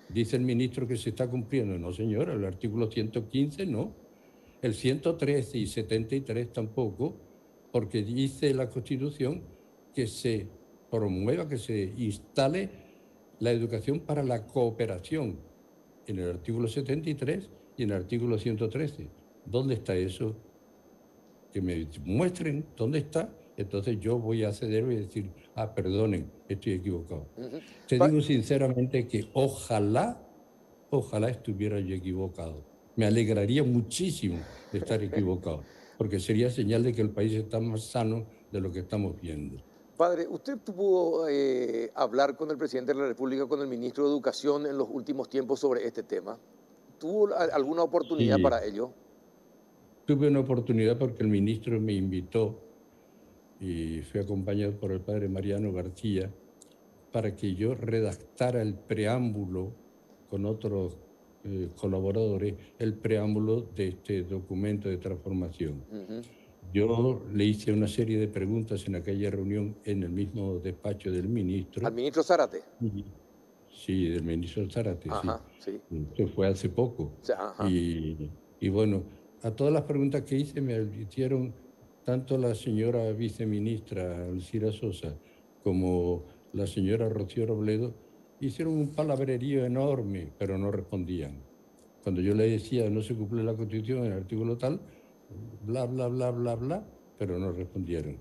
Dice el ministro que se está cumpliendo. No, señora, el artículo 115 no. El 113 y 73 tampoco, porque dice la Constitución que se promueva, que se instale la educación para la cooperación en el artículo 73 y en el artículo 113. ¿Dónde está eso? Que me muestren dónde está. Entonces yo voy a ceder y decir, perdonen, estoy equivocado. Te digo sinceramente que ojalá estuviera yo equivocado. Me alegraría muchísimo de estar equivocado, porque sería señal de que el país está más sano de lo que estamos viendo. Padre, ¿usted pudo hablar con el presidente de la República, con el ministro de Educación en los últimos tiempos sobre este tema? ¿Tuvo alguna oportunidad para ello? Tuve una oportunidad porque el ministro me invitó y fui acompañado por el padre Mariano García para que yo redactara el preámbulo con otros colaboradores, el preámbulo de este documento de transformación. Yo le hice una serie de preguntas en aquella reunión en el mismo despacho del ministro. ¿Al ministro Zárate? Sí, del ministro Zárate, Ajá, sí. Esto fue hace poco. Ajá. Y bueno, a todas las preguntas que hice me hicieron tanto la señora viceministra Alcira Sosa como la señora Rocío Robledo, hicieron un palabrerío enorme, pero no respondían. Cuando yo le decía no se cumple la Constitución en el artículo tal, bla, bla, bla, bla, bla, pero no respondieron.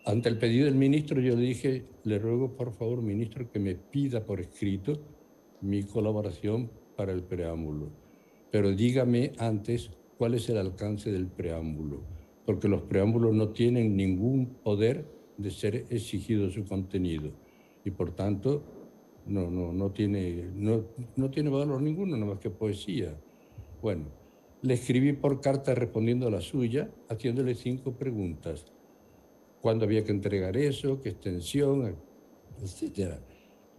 Ante el pedido del ministro yo le dije, le ruego por favor, ministro, que me pida por escrito mi colaboración para el preámbulo. Pero dígame antes cuál es el alcance del preámbulo, porque los preámbulos no tienen ningún poder de ser exigido su contenido y por tanto no tiene valor ninguno, nada más que poesía. Bueno, le escribí por carta respondiendo a la suya, haciéndole 5 preguntas. ¿Cuándo había que entregar eso? ¿Qué extensión? Etcétera.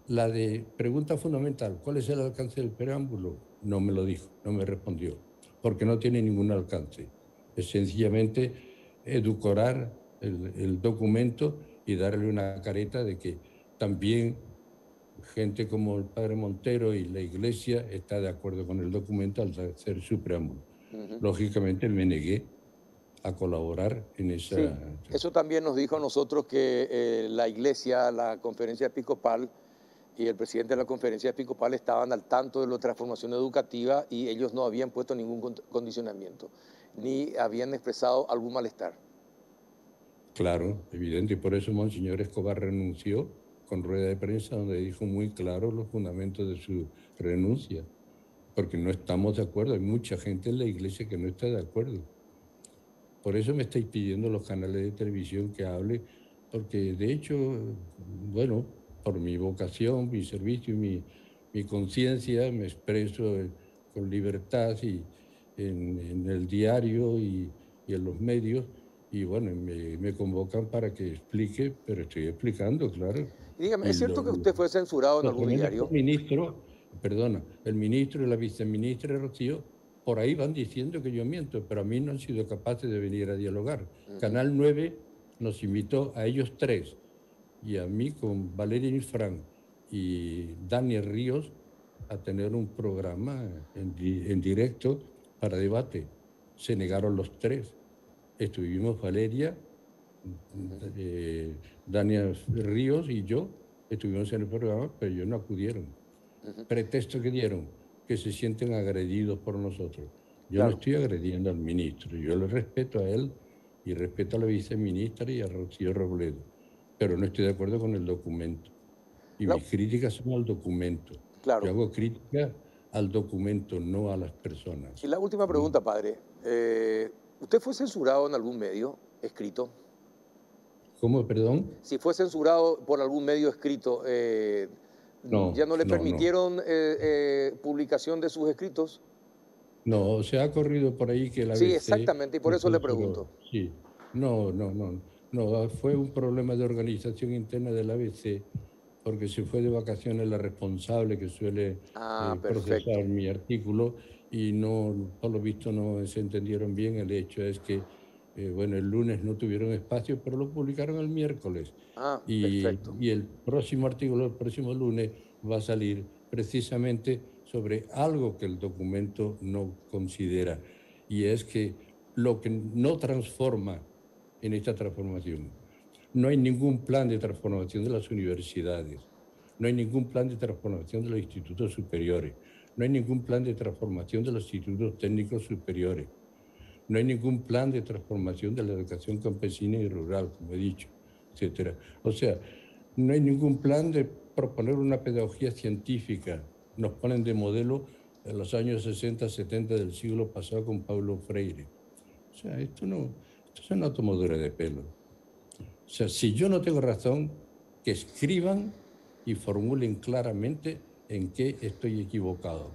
La de pregunta fundamental, ¿cuál es el alcance del preámbulo? No me lo dijo, no me respondió, porque no tiene ningún alcance. Es sencillamente edulcorar el documento y darle una careta de que también gente como el padre Montero y la Iglesia está de acuerdo con el documento al hacer su preámbulo. Lógicamente me negué a colaborar en esa... Sí, eso también nos dijo a nosotros que la Iglesia, la Conferencia Episcopal y el presidente de la Conferencia Episcopal estaban al tanto de la transformación educativa y ellos no habían puesto ningún condicionamiento, ni habían expresado algún malestar. Claro, evidente, y por eso Monseñor Escobar renunció con rueda de prensa donde dijo muy claro los fundamentos de su renuncia, porque no estamos de acuerdo, hay mucha gente en la Iglesia que no está de acuerdo. Por eso me estáis pidiendo los canales de televisión que hable, porque de hecho, bueno, por mi vocación, mi servicio y mi conciencia me expreso con libertad y en el diario y en los medios, y bueno, me convocan para que explique, pero estoy explicando, claro. Y dígame, ¿es cierto que usted fue censurado en algún diario? El ministro y la viceministra Rocío por ahí van diciendo que yo miento, pero a mí no han sido capaces de venir a dialogar. Canal 9 nos invitó a ellos 3 y a mí con Valeria Infran y Daniel Ríos a tener un programa en directo para debate. Se negaron los 3. Estuvimos Valeria, Daniel Ríos y yo, estuvimos en el programa, pero ellos no acudieron. Pretexto que dieron, que se sienten agredidos por nosotros. Yo no estoy agrediendo al ministro, yo le respeto a él y respeto a la viceministra y a Rocío Robledo, pero no estoy de acuerdo con el documento. Y mis críticas son al documento. Yo hago crítica al documento, no a las personas. Y la última pregunta, padre. ¿Usted fue censurado en algún medio escrito? ¿Cómo, perdón? Si fue censurado por algún medio escrito, ¿ya no le permitieron publicación de sus escritos? No, se ha corrido por ahí que la ABC... Sí, exactamente, y por eso le pregunto. Sí, no, fue un problema de organización interna del ABC, porque se fue de vacaciones la responsable que suele procesar mi artículo y no, por lo visto no se entendieron bien. El hecho es que, bueno, el lunes no tuvieron espacio, pero lo publicaron el miércoles. Y el próximo artículo, el próximo lunes, va a salir precisamente sobre algo que el documento no considera, y es que lo que no transforma en esta transformación, no hay ningún plan de transformación de las universidades, no hay ningún plan de transformación de los institutos superiores, no hay ningún plan de transformación de los institutos técnicos superiores, no hay ningún plan de transformación de la educación campesina y rural, como he dicho, etcétera. O sea, no hay ningún plan de proponer una pedagogía científica. Nos ponen de modelo en los años 60, 70 del siglo pasado con Paulo Freire. O sea, esto es una tomadura de pelo. O sea, si yo no tengo razón, que escriban y formulen claramente en qué estoy equivocado.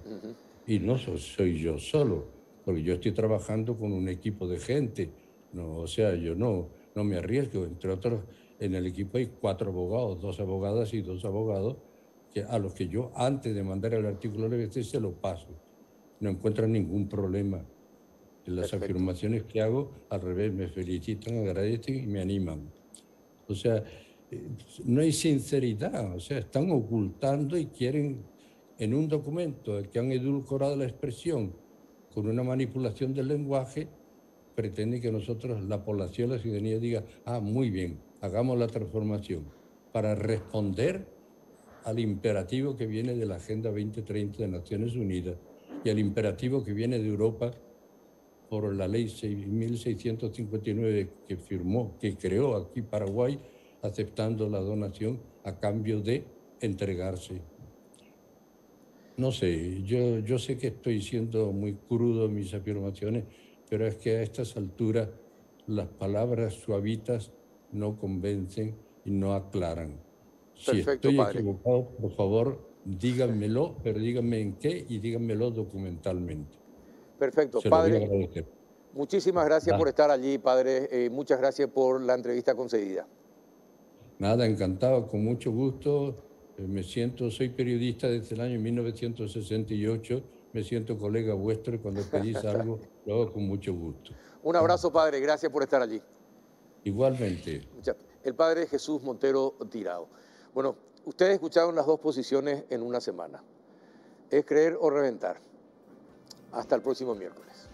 Y no soy yo solo, porque yo estoy trabajando con un equipo de gente. No, o sea, yo no no me arriesgo. Entre otros, en el equipo hay 4 abogados, 2 abogadas y 2 abogados, a los que yo, antes de mandar el artículo al BBC, se lo paso. No encuentran ningún problema. En las afirmaciones que hago, al revés, me felicitan, agradecen y me animan. O sea, no hay sinceridad, o sea, están ocultando y quieren, en un documento que han edulcorado la expresión con una manipulación del lenguaje, pretenden que nosotros, la población, la ciudadanía, diga, ah, muy bien, hagamos la transformación, para responder al imperativo que viene de la Agenda 2030 de Naciones Unidas y al imperativo que viene de Europa por la ley 6.659 que firmó, que creó aquí Paraguay, aceptando la donación a cambio de entregarse. No sé, yo sé que estoy siendo muy crudo en mis afirmaciones, pero es que a estas alturas las palabras suavitas no convencen y no aclaran. Si estoy equivocado, por favor, díganmelo, pero díganme en qué y díganmelo documentalmente. Perfecto, Se padre. Lo voy a agradecer. Muchísimas gracias por estar allí, padre. Muchas gracias por la entrevista concedida. Nada, encantado, con mucho gusto. Soy periodista desde el año 1968, me siento colega vuestro y cuando pedís algo lo hago con mucho gusto. Un abrazo, padre, gracias por estar allí. Igualmente. El padre Jesús Montero Tirado. Bueno, ustedes escucharon las 2 posiciones en una semana. Es creer o reventar. Hasta el próximo miércoles.